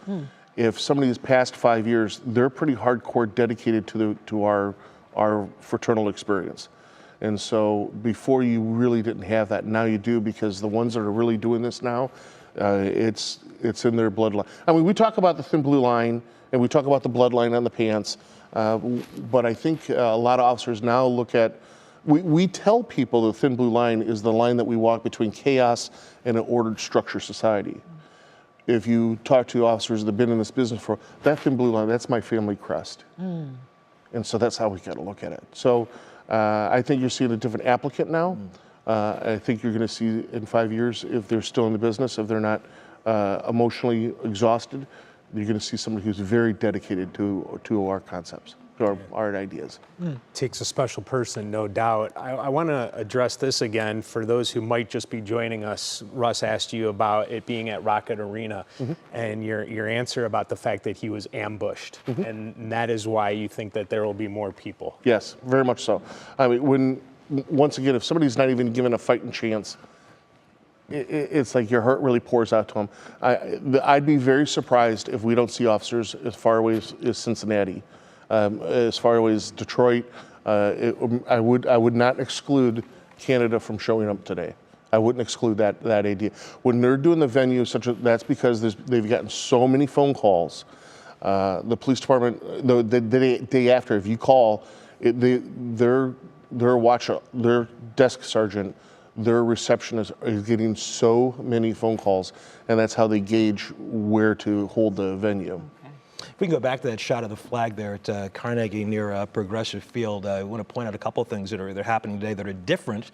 If somebody has passed 5 years, they're pretty hardcore dedicated to our fraternal experience. And so before you really didn't have that, now you do, because the ones that are really doing this now, it's in their bloodline. I mean, we talk about the thin blue line, and we talk about the bloodline on the pants, but I think a lot of officers now look at, we tell people the thin blue line is the line that we walk between chaos and an ordered structured society. If you talk to officers that have been in this business for, that thin blue line, that's my family crest. And so that's how we got to look at it. So I think you're seeing a different applicant now. I think you're going to see in 5 years, if they're still in the business, if they're not emotionally exhausted, you're going to see somebody who's very dedicated to our concepts, to our ideas. Takes a special person, no doubt. I want to address this again for those who might just be joining us. Russ asked you about it being at Rocket Arena, and your answer about the fact that he was ambushed, and that is why you think that there will be more people. Yes, very much so. I mean, once again, if somebody's not even given a fighting chance, it's like your heart really pours out to them. I'd be very surprised if we don't see officers as far away as Cincinnati, as far away as Detroit. I would not exclude Canada from showing up today. I wouldn't exclude that idea. When they're doing the venue, that's because they've gotten so many phone calls. The police department, the day after, if you call, their desk sergeant, their receptionist is getting so many phone calls, and that's how they gauge where to hold the venue. If we can go back to that shot of the flag there at Carnegie near Progressive Field, I want to point out a couple of things that are happening today that are different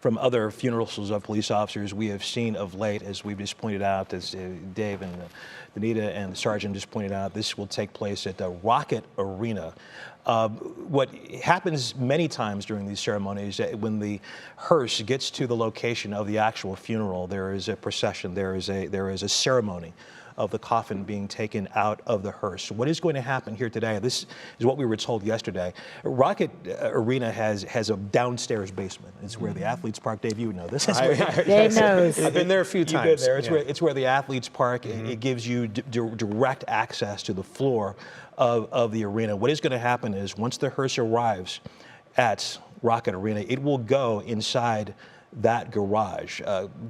from other funerals of police officers we have seen of late. As we've just pointed out, as Dave and Danita and the sergeant just pointed out, this will take place at the Rocket Arena. What happens many times during these ceremonies, when the hearse gets to the location of the actual funeral, there is a procession, there is a ceremony of the coffin being taken out of the hearse. What is going to happen here today, this is what we were told yesterday. Rocket Arena has a downstairs basement. It's where the athletes park. Dave, you know this. Dave knows. I've been there a few times. You've been there. It's where the athletes park. It gives you direct access to the floor of the arena. What is going to happen is once the hearse arrives at Rocket Arena, it will go inside that garage.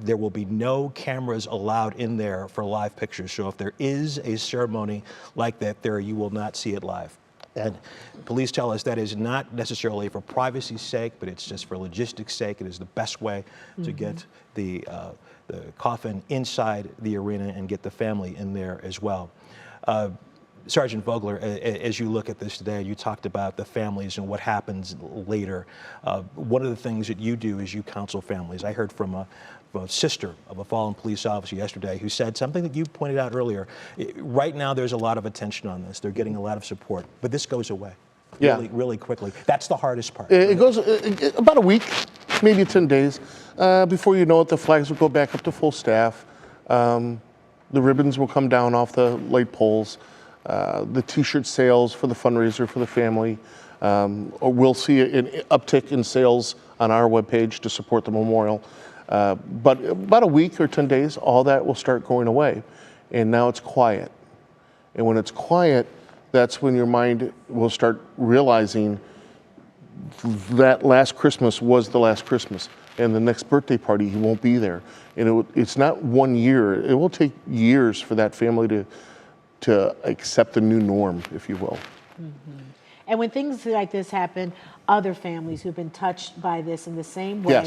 There will be no cameras allowed in there for live pictures. So if there is a ceremony like that there, you will not see it live. And police tell us that is not necessarily for privacy's sake, but it's just for logistics' sake. It is the best way to get the coffin inside the arena and get the family in there as well. Sergeant Vogler, as you look at this today, you talked about the families and what happens later. One of the things that you do is you counsel families. I heard from a sister of a fallen police officer yesterday who said something that you pointed out earlier. Right now, there's a lot of attention on this. They're getting a lot of support, but this goes away really quickly. That's the hardest part. It goes about a week, maybe 10 days. Before you know it, the flags will go back up to full staff. The ribbons will come down off the light poles. The T-shirt sales for the fundraiser for the family. We'll see an uptick in sales on our webpage to support the memorial. But about a week or 10 days, all that will start going away. And now it's quiet. And when it's quiet, that's when your mind will start realizing that last Christmas was the last Christmas. And the next birthday party, he won't be there. And it's not 1 year. It will take years for that family to accept the new norm, if you will. And when things like this happen, other families who've been touched by this in the same way,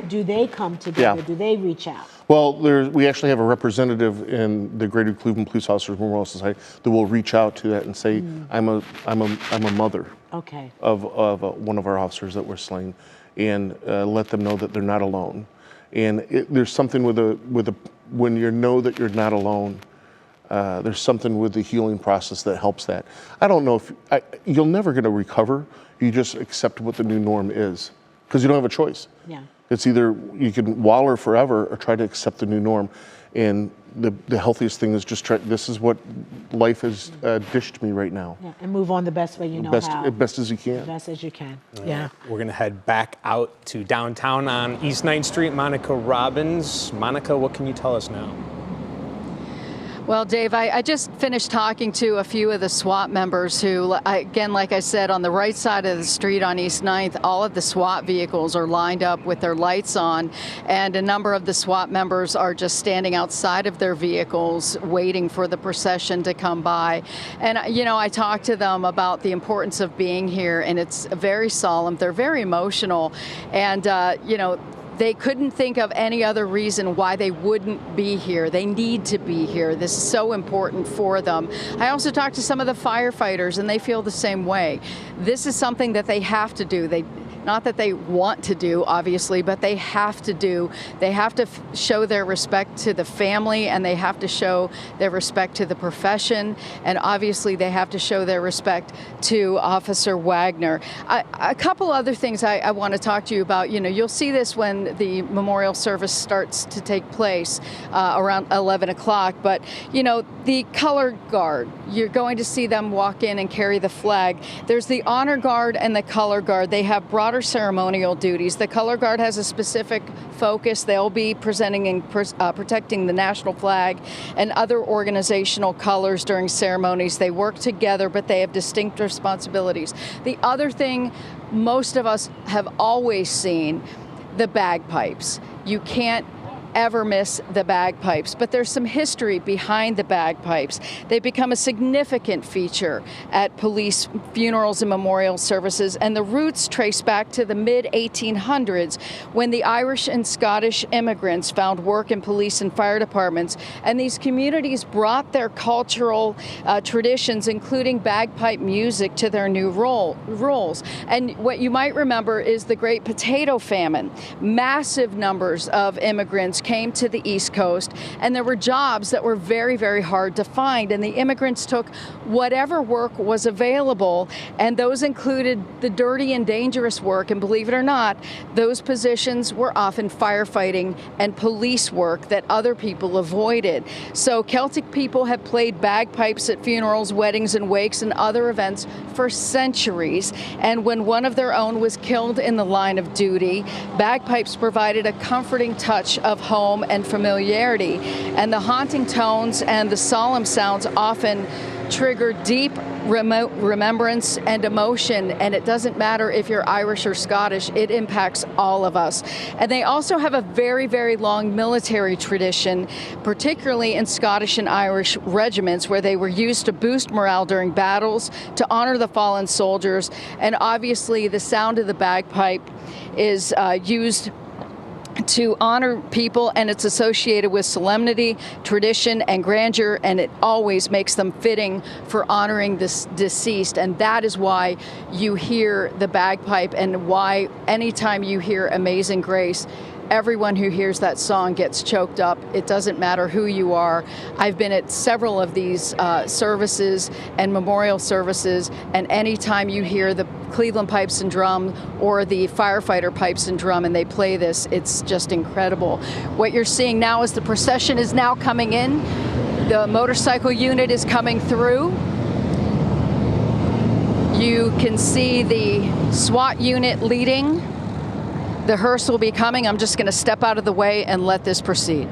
do they come together? Do they reach out? Well, we actually have a representative in the Greater Cleveland Police Officers Memorial Society that will reach out to that and say, I'm a mother of one of our officers that were slain, and let them know that they're not alone. And there's something when you know that you're not alone. There's something with the healing process that helps that. I don't know if you're never going to recover. You just accept what the new norm is because you don't have a choice. Yeah. It's either you can waller forever or try to accept the new norm. And the healthiest thing is just this is what life has dished me right now. Yeah, and move on the best way you know how. Best as you can. The best as you can. Yeah. We're going to head back out to downtown on East 9th Street. Monica Robbins. Monica, what can you tell us now? Well, Dave, I just finished talking to a few of the SWAT members who, again, like I said, on the right side of the street on East 9th, all of the SWAT vehicles are lined up with their lights on, and a number of the SWAT members are just standing outside of their vehicles waiting for the procession to come by. And, you know, I talked to them about the importance of being here, and it's very solemn. They're very emotional, and, you know, they couldn't think of any other reason why they wouldn't be here. They need to be here. This is so important for them. I also talked to some of the firefighters, and they feel the same way. This is something that they have to do. Not that they want to do, obviously, but they have to do. They have to show their respect to the family, and they have to show their respect to the profession, and obviously they have to show their respect to Officer Wagner. A couple other things I want to talk to you about. You know, you'll see this when the memorial service starts to take place around 11 o'clock, but, you know, the color guard, you're going to see them walk in and carry the flag. There's the honor guard and the color guard. They have broader ceremonial duties. The color guard has a specific focus. They'll be presenting and protecting the national flag and other organizational colors during ceremonies. They work together, but they have distinct responsibilities. The other thing most of us have always seen, the bagpipes. You can't ever miss the bagpipes, but there's some history behind the bagpipes. They've become a significant feature at police funerals and memorial services, and the roots trace back to the mid-1800s when the Irish and Scottish immigrants found work in police and fire departments, and these communities brought their cultural traditions, including bagpipe music, to their new roles. And what you might remember is the Great Potato Famine. Massive numbers of immigrants came to the East Coast, and there were jobs that were very, very hard to find, and the immigrants took whatever work was available, and those included the dirty and dangerous work, and believe it or not, those positions were often firefighting and police work that other people avoided. So Celtic people have played bagpipes at funerals, weddings, and wakes and other events for centuries, and when one of their own was killed in the line of duty, bagpipes provided a comforting touch of home and familiarity, and the haunting tones and the solemn sounds often trigger deep remembrance and emotion, and it doesn't matter if you're Irish or Scottish, it impacts all of us. And they also have a very, very long military tradition, particularly in Scottish and Irish regiments, where they were used to boost morale during battles, to honor the fallen soldiers, and obviously the sound of the bagpipe is used to honor people, and it's associated with solemnity, tradition, and grandeur, and it always makes them fitting for honoring this deceased. And that is why you hear the bagpipe, and why anytime you hear Amazing Grace, everyone who hears that song gets choked up. It doesn't matter who you are. I've been at several of these services and memorial services, and anytime you hear the Cleveland Pipes and Drum or the firefighter pipes and drum and they play this, it's just incredible. What you're seeing now is the procession is now coming in. The motorcycle unit is coming through. You can see the SWAT unit leading. The hearse will be coming. I'm just going to step out of the way and let this proceed.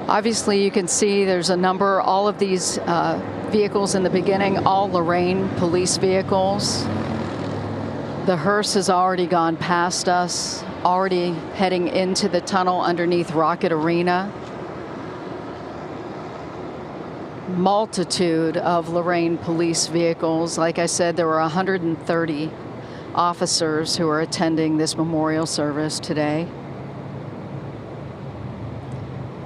Obviously, you can see there's a number, all of these vehicles in the beginning, all Lorain police vehicles. The hearse has already gone past us, already heading into the tunnel underneath Rocket Arena. Multitude of Lorain police vehicles. Like I said, there were 130 officers who are attending this memorial service today.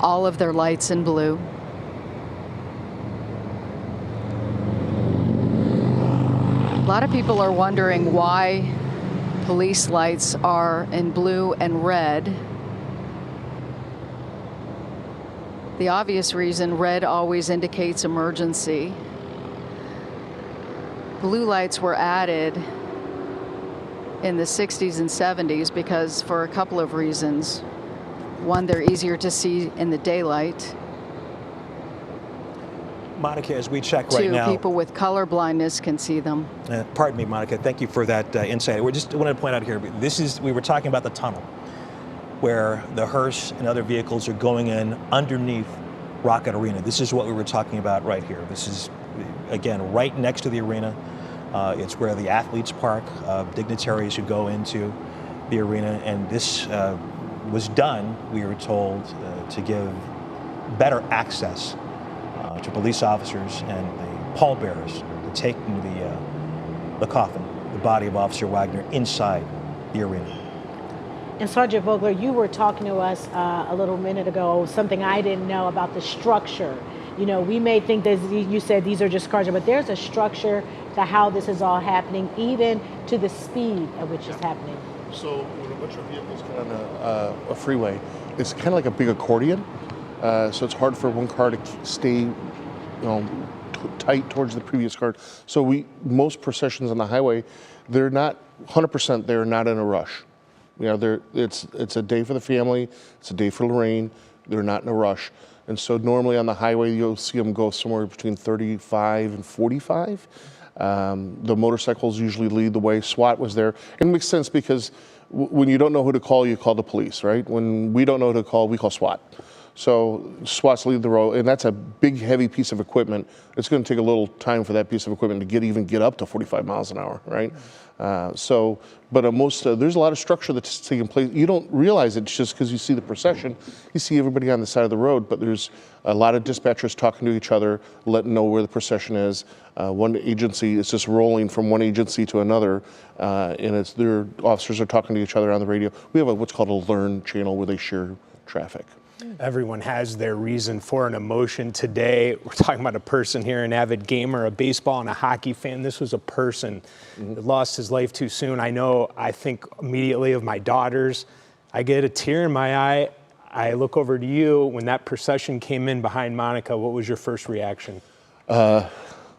All of their lights in blue. A lot of people are wondering why police lights are in blue and red. The obvious reason, red always indicates emergency. Blue lights were added in the 60s and 70s because, for a couple of reasons. One, they're easier to see in the daylight. Monica, as we check right now, people with color blindness can see them. Pardon me, Monica. Thank you for that insight. We wanted to point out here, we were talking about the tunnel where the hearse and other vehicles are going in underneath Rocket Arena. This is what we were talking about right here. This is, again, right next to the arena. It's where the athletes park, dignitaries who go into the arena, and this was done, we were told, to give better access to police officers and the pallbearers to take the coffin, the body of Officer Wagner, inside the arena. And Sergeant Vogler, you were talking to us a little minute ago, something I didn't know about the structure. You know, we may think that you said these are just cars, but there's a structure to how this is all happening, even to the speed at which it's happening. So when a bunch of vehicles get on a freeway, it's kind of like a big accordion. So it's hard for one car to stay, tight towards the previous car. So most processions on the highway, they're not 100%. They're not in a rush. It's a day for the family. It's a day for Lorain. They're not in a rush. And so normally on the highway, you'll see them go somewhere between 35 and 45. The motorcycles usually lead the way. SWAT was there. It makes sense because when you don't know who to call, you call the police, right? When we don't know who to call, we call SWAT. So SWAT's lead the road, and that's a big, heavy piece of equipment. It's going to take a little time for that piece of equipment to get up to 45 miles an hour, right? But there's a lot of structure that's taking place. You don't realize it just because you see the procession. You see everybody on the side of the road, but there's a lot of dispatchers talking to each other, letting know where the procession is. One agency is just rolling from one agency to another, and their officers are talking to each other on the radio. We have what's called a Learn channel where they share traffic. Everyone has their reason for an emotion today. We're talking about a person here, an avid gamer, a baseball and a hockey fan. This was a person that lost his life too soon. I think immediately of my daughters. I get a tear in my eye. I look over to you. When that procession came in behind Monica, what was your first reaction? Well,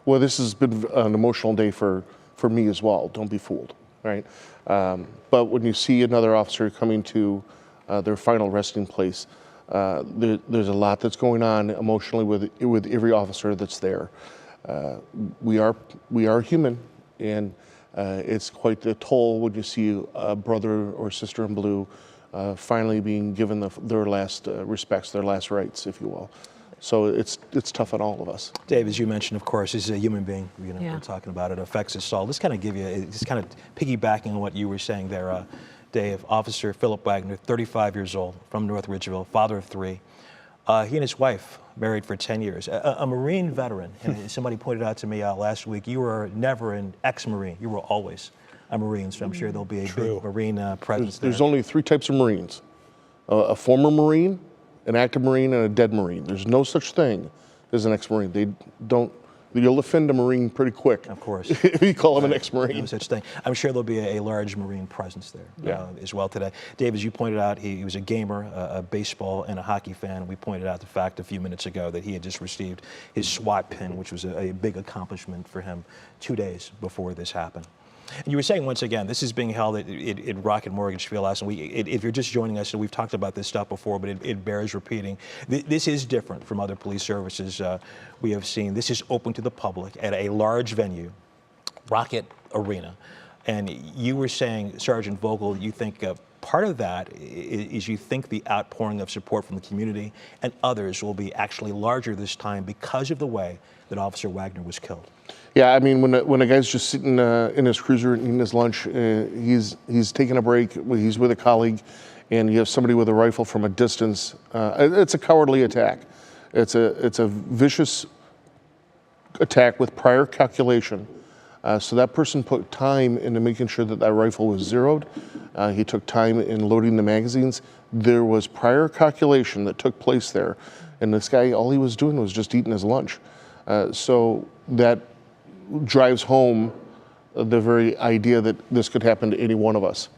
this has been an emotional day for me as well. Don't be fooled, right? But when you see another officer coming to their final resting place, there's a lot that's going on emotionally with every officer that's there. We are human, and it's quite the toll when you see a brother or sister in blue finally being given their last respects, their last rights, if you will. So it's tough on all of us. Dave, as you mentioned, of course, he's a human being. We're talking about it affects his soul. Let's kind of piggybacking on what you were saying there. Dave, Officer Phillip Wagner, 35 years old, from North Ridgeville, father of 3. He and his wife married for 10 years. A Marine veteran, and somebody pointed out to me last week, you were never an ex-Marine. You were always a Marine, so I'm sure there'll be a big Marine presence there. There's only 3 types of Marines. A former Marine, an active Marine, and a dead Marine. There's no such thing as an ex-Marine. You'll offend a Marine pretty quick. Of course. If you call him an ex-Marine. No such thing. I'm sure there'll be a large Marine presence there as well today. Dave, as you pointed out, he was a gamer, a baseball and a hockey fan. We pointed out the fact a few minutes ago that he had just received his SWAT pin, which was a big accomplishment for him 2 days before this happened. And you were saying, once again, this is being held at Rocket Mortgage Field last week. If you're just joining us, and we've talked about this stuff before, but it bears repeating. This is different from other police services we have seen. This is open to the public at a large venue, Rocket Arena. And you were saying, Sergeant Vogel, you think part of that is you think the outpouring of support from the community and others will be actually larger this time because of the way that Officer Wagner was killed. Yeah, I mean, when a guy's just sitting in his cruiser eating his lunch, he's taking a break, he's with a colleague, and you have somebody with a rifle from a distance. It's a cowardly attack. It's a vicious attack with prior calculation. So that person put time into making sure that that rifle was zeroed. He took time in loading the magazines. There was prior calculation that took place there. And this guy, all he was doing was just eating his lunch. So that drives home the very idea that this could happen to any one of us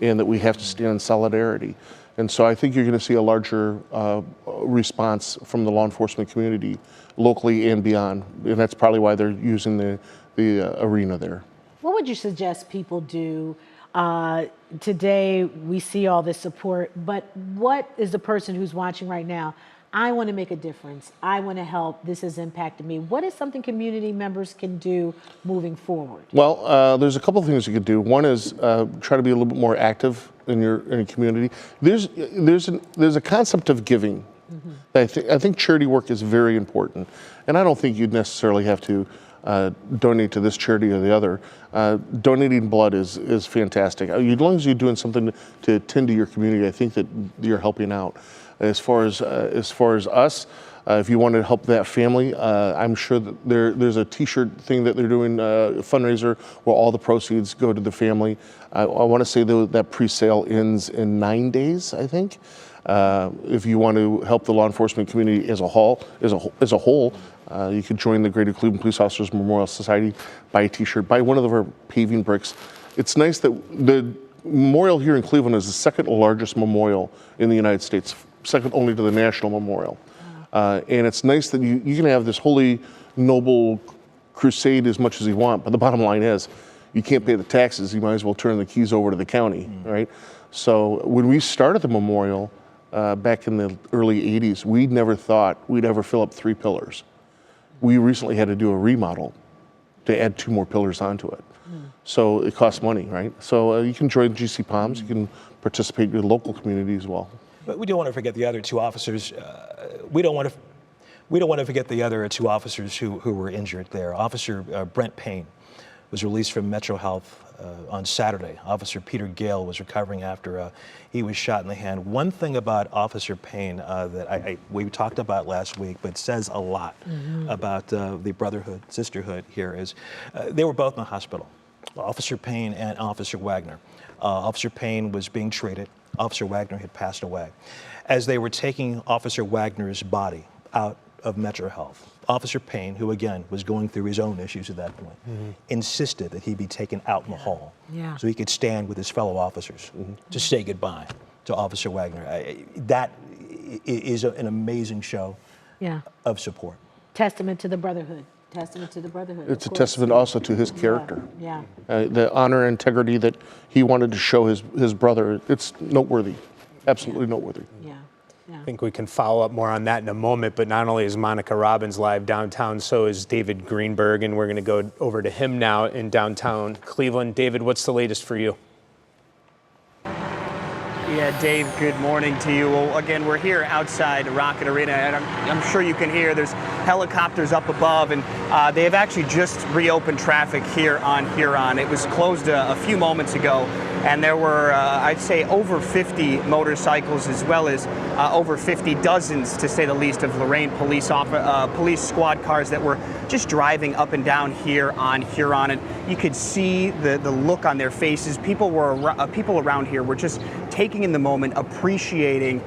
and that we have to stand in solidarity. And so I think you're going to see a larger response from the law enforcement community locally and beyond. And that's probably why they're using the arena there. What would you suggest people do? Today we see all this support, but what is the person who's watching right now? I want to make a difference. I want to help. This has impacted me. What is something community members can do moving forward? Well, there's a couple of things you could do. One is try to be a little bit more active in your community. There's a concept of giving. Mm-hmm. I think charity work is very important, and I don't think you'd necessarily have to donate to this charity or the other. Donating blood is fantastic. As long as you're doing something to tend to your community, I think that you're helping out. As far as us, If you want to help that family, I'm sure that there's a T-shirt thing that they're doing, a fundraiser, where all the proceeds go to the family. I want to say that pre-sale ends in 9 days, I think. If you want to help the law enforcement community as a whole, you could join the Greater Cleveland Police Officers Memorial Society, buy a T-shirt, buy one of our paving bricks. It's nice that the memorial here in Cleveland is the second largest memorial in the United States, second only to the National Memorial. And it's nice that you can have this holy, noble crusade as much as you want, but the bottom line is, you can't pay the taxes, you might as well turn the keys over to the county, right? So when we started the memorial back in the early 80s, we never thought we'd ever fill up 3 pillars. We recently had to do a remodel to add 2 more pillars onto it. So it costs money, right? So you can join GC Palms, you can participate in your local community as well. But we don't want to forget the other 2 officers. We don't want to forget the other 2 officers who were injured there. Officer Brent Payne was released from Metro Health on Saturday. Officer Peter Gale was recovering after he was shot in the hand. One thing about Officer Payne that we talked about last week, but says a lot about the brotherhood, sisterhood here, is they were both in the hospital. Officer Payne and Officer Wagner. Officer Payne was being treated. Officer Wagner had passed away. As they were taking Officer Wagner's body out of Metro Health, Officer Payne, who again was going through his own issues at that point, insisted that he be taken out in the hall so he could stand with his fellow officers to say goodbye to Officer Wagner. That is an amazing show of support. Testament to the brotherhood. Testament to the brotherhood. It's a testament also to his character. The honor and integrity that he wanted to show his brother. It's noteworthy, absolutely noteworthy. I think we can follow up more on that in a moment, but not only is Monica Robbins live downtown, so is David Greenberg, and we're going to go over to him now in downtown Cleveland. David, what's the latest for you? Yeah, Dave, good morning to you. Well, again, we're here outside Rocket Arena, and I'm sure you can hear there's helicopters up above, and they have actually just reopened traffic here on Huron. It was closed a few moments ago, and there were, I'd say, over 50 motorcycles, as well as over 50 dozens, to say the least, of Lorain police squad cars that were just driving up and down here on Huron. And you could see the look on their faces. People around here were just taking in the moment, appreciating,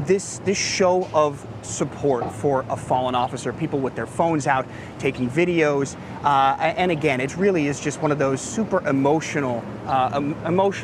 this show of support for a fallen officer. People with their phones out, taking videos, and again, it really is just one of those super emotional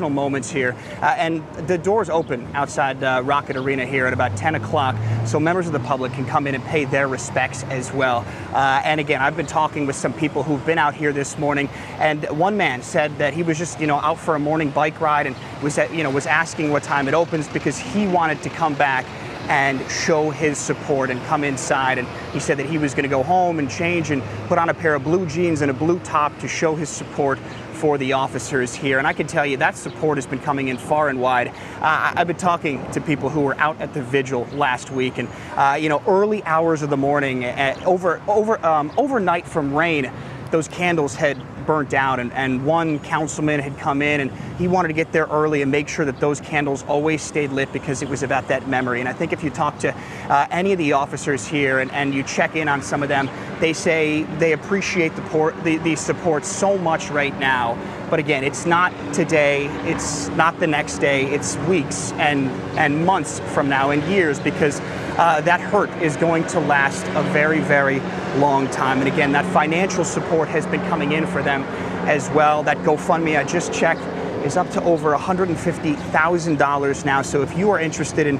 moments here. And the doors open outside Rocket Arena here at about 10 o'clock, so members of the public can come in and pay their respects as well. And again, I've been talking with some people who've been out here this morning, and one man said that he was just, out for a morning bike ride and was asking what time it opens because he wanted to come back and show his support and come inside. And he said that he was going to go home and change and put on a pair of blue jeans and a blue top to show his support for the officers here. And I can tell you that support has been coming in far and wide. I've been talking to people who were out at the vigil last week, and early hours of the morning, overnight from rain, those candles had burnt down, and one councilman had come in and he wanted to get there early and make sure that those candles always stayed lit because it was about that memory. And I think if you talk to any of the officers here and you check in on some of them, they say they appreciate the support so much right now. But again, it's not today, it's not the next day, it's weeks and months from now and years, because that hurt is going to last a very, very long time. And again, that financial support has been coming in for them as well. That GoFundMe I just checked is up to over $150,000 now. So if you are interested in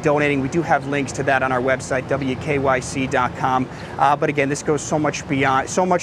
donating, we do have links to that on our website, WKYC.com. But again, this goes so much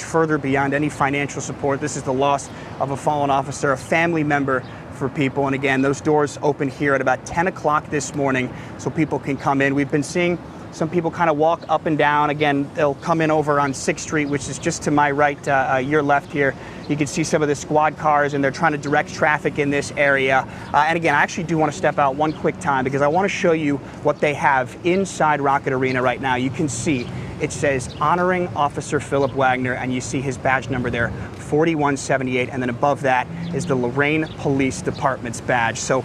further beyond any financial support. This is the loss of a fallen officer, a family member for people. And again, those doors open here at about 10 o'clock this morning so people can come in. We've been seeing some people kind of walk up and down. Again, they'll come in over on 6th Street, which is just to my right, your left here. You can see some of the squad cars, and they're trying to direct traffic in this area. And again, I actually do want to step out one quick time because I want to show you what they have inside Rocket Arena right now. You can see It says honoring Officer Phillip Wagner, and you see his badge number there, 4178, and then above that is the Lorain Police Department's badge. So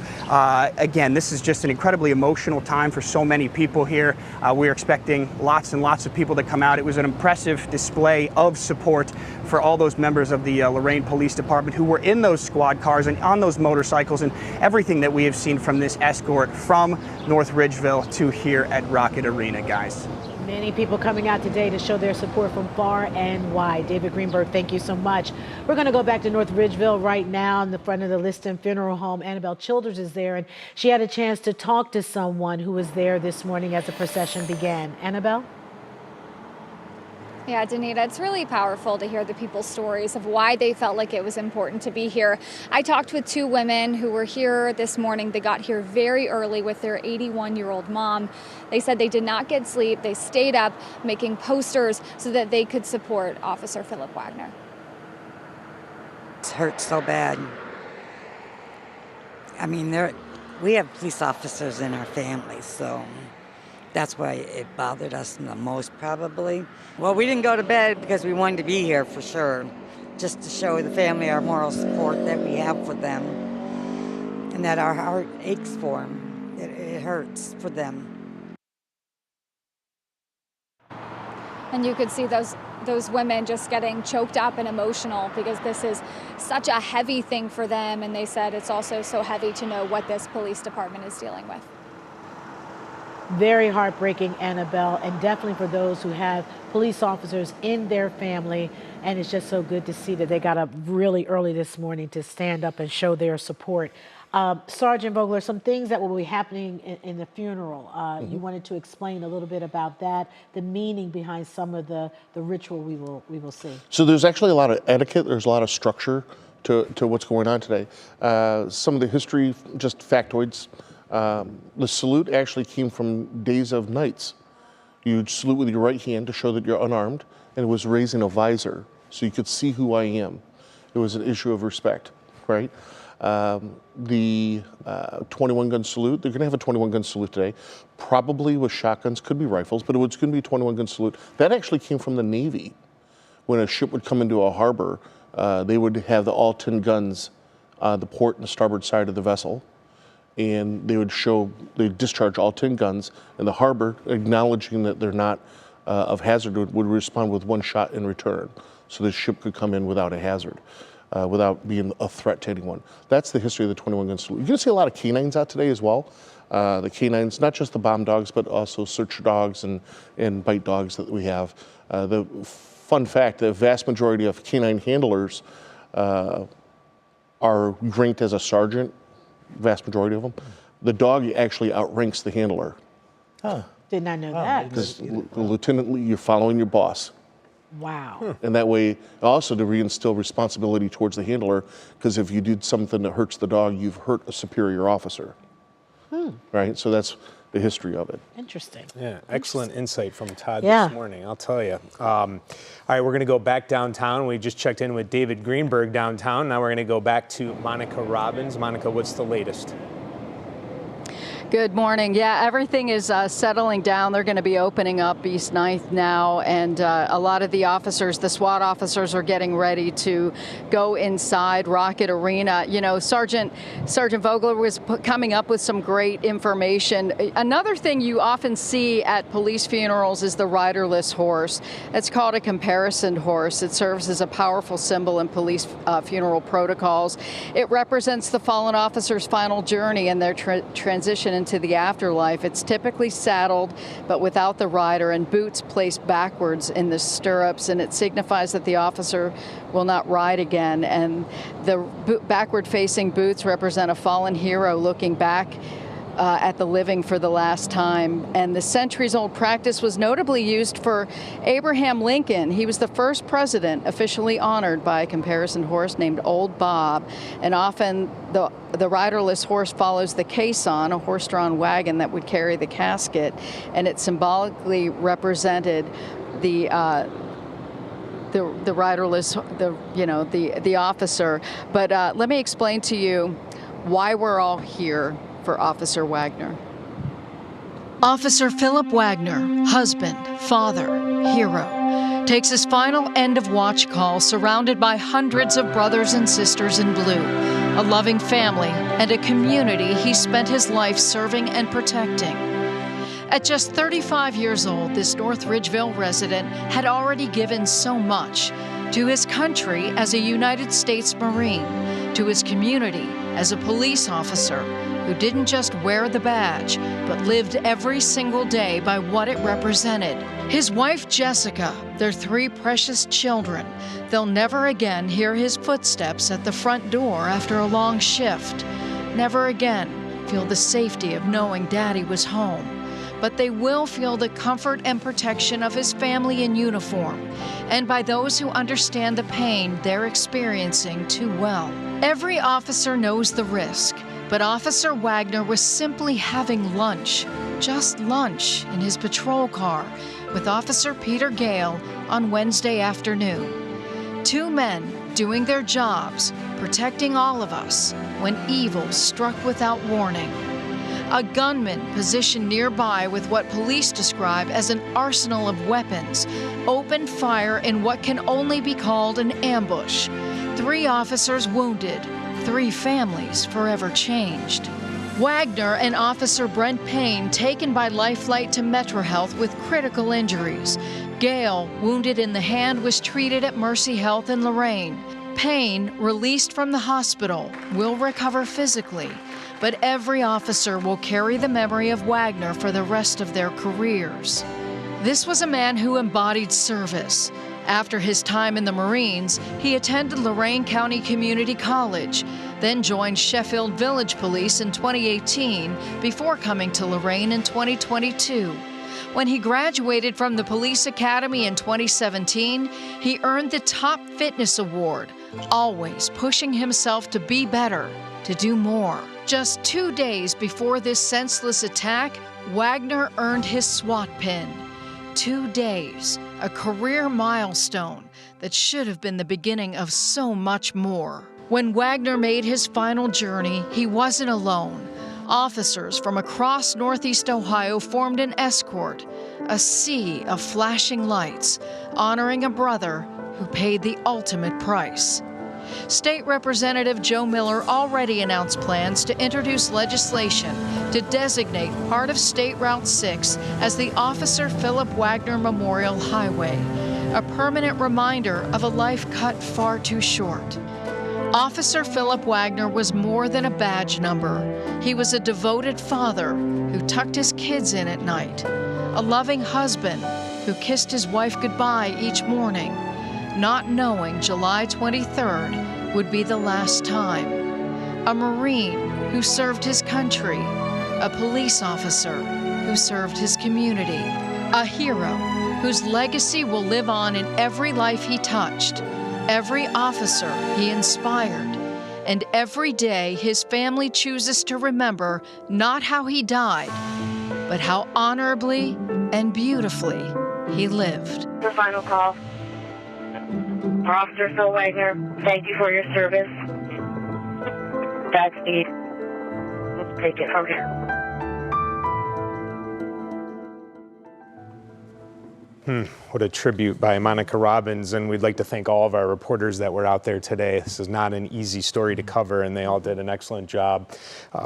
again, this is just an incredibly emotional time for so many people here. We're expecting lots and lots of people to come out. It was an impressive display of support for all those members of the Lorain Police Department who were in those squad cars and on those motorcycles, and everything that we have seen from this escort from North Ridgeville to here at Rocket Arena, guys. Many people coming out today to show their support from far and wide. David Greenberg, thank you so much. We're going to go back to North Ridgeville right now in the front of the Liston Funeral Home. Annabelle Childers is there, and she had a chance to talk to someone who was there this morning as the procession began. Annabelle? Yeah, Danita, it's really powerful to hear the people's stories of why they felt like it was important to be here. I talked with two women who were here this morning. They got here very early with their 81-year-old mom. They said they did not get sleep. They stayed up making posters so that they could support Officer Phillip Wagner. It hurts so bad. I mean, we have police officers in our families, so that's why it bothered us the most, probably. Well, we didn't go to bed because we wanted to be here for sure, just to show the family our moral support that we have for them and that our heart aches for them. It hurts for them. And you could see those women just getting choked up and emotional because this is such a heavy thing for them. And they said it's also so heavy to know what this police department is dealing with. Very heartbreaking, Annabelle, and definitely for those who have police officers in their family. And it's just so good to see that they got up really early this morning to stand up and show their support. Sergeant Vogler, some things that will be happening in the funeral. You wanted to explain a little bit about that, the meaning behind some of the ritual we will see. So there's actually a lot of etiquette. There's a lot of structure to what's going on today. Some of the history, just factoids. The salute actually came from days of knights. You'd salute with your right hand to show that you're unarmed, and it was raising a visor so you could see who I am. It was an issue of respect, right? The 21-gun salute, they're going to have a 21-gun salute today, probably with shotguns, could be rifles, but it was going to be a 21-gun salute. That actually came from the Navy. When a ship would come into a harbor, they would have all 10 guns on the port and the starboard side of the vessel, and they'd discharge all 10 guns, and the harbor, acknowledging that they're not of hazard, would respond with one shot in return, so the ship could come in without a hazard. Without being a threat to anyone. That's the history of the 21-gun salute. You're going to see a lot of canines out today as well. The canines, not just the bomb dogs, but also search dogs and bite dogs that we have. The fun fact, the vast majority of canine handlers are ranked as a sergeant, vast majority of them. The dog actually outranks the handler. Huh. Did not know that. Because the lieutenant, you're following your boss. Wow. And that way, also to reinstill responsibility towards the handler, because if you did something that hurts the dog, you've hurt a superior officer. Right? So that's the history of it. Interesting. Yeah, excellent insight from Todd this morning, I'll tell you. All right, we're going to go back downtown. We just checked in with David Greenberg downtown. Now we're going to go back to Monica Robbins. Monica, what's the latest? Good morning. Yeah, everything is settling down. They're going to be opening up East 9th now, and a lot of the officers, the SWAT officers, are getting ready to go inside Rocket Arena. You know, Sergeant Vogler was coming up with some great information. Another thing you often see at police funerals is the riderless horse. It's called a comparison horse. It serves as a powerful symbol in police funeral protocols. It represents the fallen officer's final journey and their transition into the afterlife. It's typically saddled, but without the rider, and boots placed backwards in the stirrups, and it signifies that the officer will not ride again. And the backward-facing boots represent a fallen hero looking back at the living for the last time. And the centuries-old practice was notably used for Abraham Lincoln. He was the first president officially honored by a comparison horse named Old Bob. And often the riderless horse follows the caisson, a horse-drawn wagon that would carry the casket, and it symbolically represented the riderless, the officer. But let me explain to you why we're all here for Officer Wagner. Officer Phillip Wagner, husband, father, hero, takes his final end-of-watch call surrounded by hundreds of brothers and sisters in blue, a loving family, and a community he spent his life serving and protecting. At just 35 years old, this North Ridgeville resident had already given so much to his country as a United States Marine, to his community as a police officer who didn't just wear the badge, but lived every single day by what it represented. His wife, Jessica, their 3 precious children. They'll never again hear his footsteps at the front door after a long shift. Never again feel the safety of knowing Daddy was home. But they will feel the comfort and protection of his family in uniform, and by those who understand the pain they're experiencing too well. Every officer knows the risk, but Officer Wagner was simply having lunch, just lunch, in his patrol car with Officer Peter Gale on Wednesday afternoon. 2 men doing their jobs, protecting all of us, when evil struck without warning. A gunman positioned nearby with what police describe as an arsenal of weapons opened fire in what can only be called an ambush. 3 officers wounded, 3 families forever changed. Wagner and Officer Brent Payne taken by Lifelight to Metro Health with critical injuries. Gale, wounded in the hand, was treated at Mercy Health in Lorain. Payne, released from the hospital, will recover physically, but every officer will carry the memory of Wagner for the rest of their careers. This was a man who embodied service. After his time in the Marines, he attended Lorain County Community College, then joined Sheffield Village Police in 2018 before coming to Lorain in 2022. When he graduated from the Police Academy in 2017, he earned the Top Fitness Award, always pushing himself to be better, to do more. Just 2 days before this senseless attack, Wagner earned his SWAT pin. 2 days, a career milestone that should have been the beginning of so much more. When Wagner made his final journey, he wasn't alone. Officers from across Northeast Ohio formed an escort, a sea of flashing lights, honoring a brother who paid the ultimate price. State Representative Joe Miller already announced plans to introduce legislation to designate part of State Route 6 as the Officer Phillip Wagner Memorial Highway, a permanent reminder of a life cut far too short. Officer Phillip Wagner was more than a badge number. He was a devoted father who tucked his kids in at night, a loving husband who kissed his wife goodbye each morning, not knowing July 23rd would be the last time. A Marine who served his country, a police officer who served his community, a hero whose legacy will live on in every life he touched, every officer he inspired, and every day his family chooses to remember not how he died, but how honorably and beautifully he lived. The final call. For Officer Phil Wagner, thank you for your service. Godspeed. Let's take it from here. What a tribute by Monica Robbins, and we'd like to thank all of our reporters that were out there today. This is not an easy story to cover, and they all did an excellent job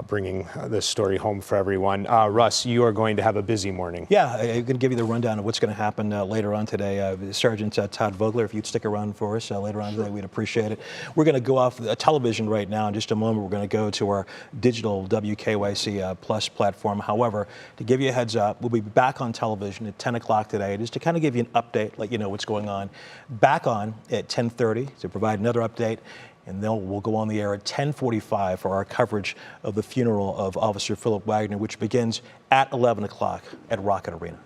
bringing this story home for everyone. Russ, you are going to have a busy morning. Yeah, I'm going to give you the rundown of what's going to happen later on today. Sergeant Todd Vogler, if you'd stick around for us later on today, we'd appreciate it. We're going to go off television right now in just a moment. We're going to go to our digital WKYC Plus platform. However, to give you a heads up, we'll be back on television at 10 o'clock today, just to kind of give you an update, let you know what's going on. Back on at 10:30 to provide another update, and then we'll go on the air at 10:45 for our coverage of the funeral of Officer Phillip Wagner, which begins at 11 o'clock at Rocket Arena.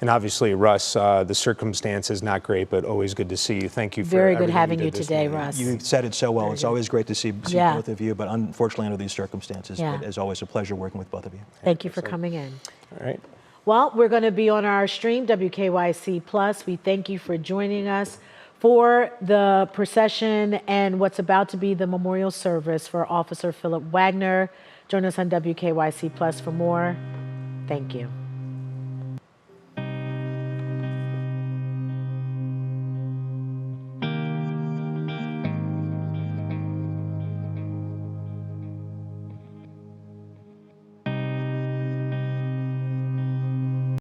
And obviously, Russ, the circumstance is not great, but always good to see you. Thank you for very good having you today, Russ. You said it so well. Very it's good. Always great to see both of you, but unfortunately under these circumstances, Yeah. it is always a pleasure working with both of you. Thank you for coming in. All right. Well, we're going to be on our stream, WKYC Plus. We thank you for joining us for the procession and what's about to be the memorial service for Officer Phillip Wagner. Join us on WKYC Plus for more. Thank you.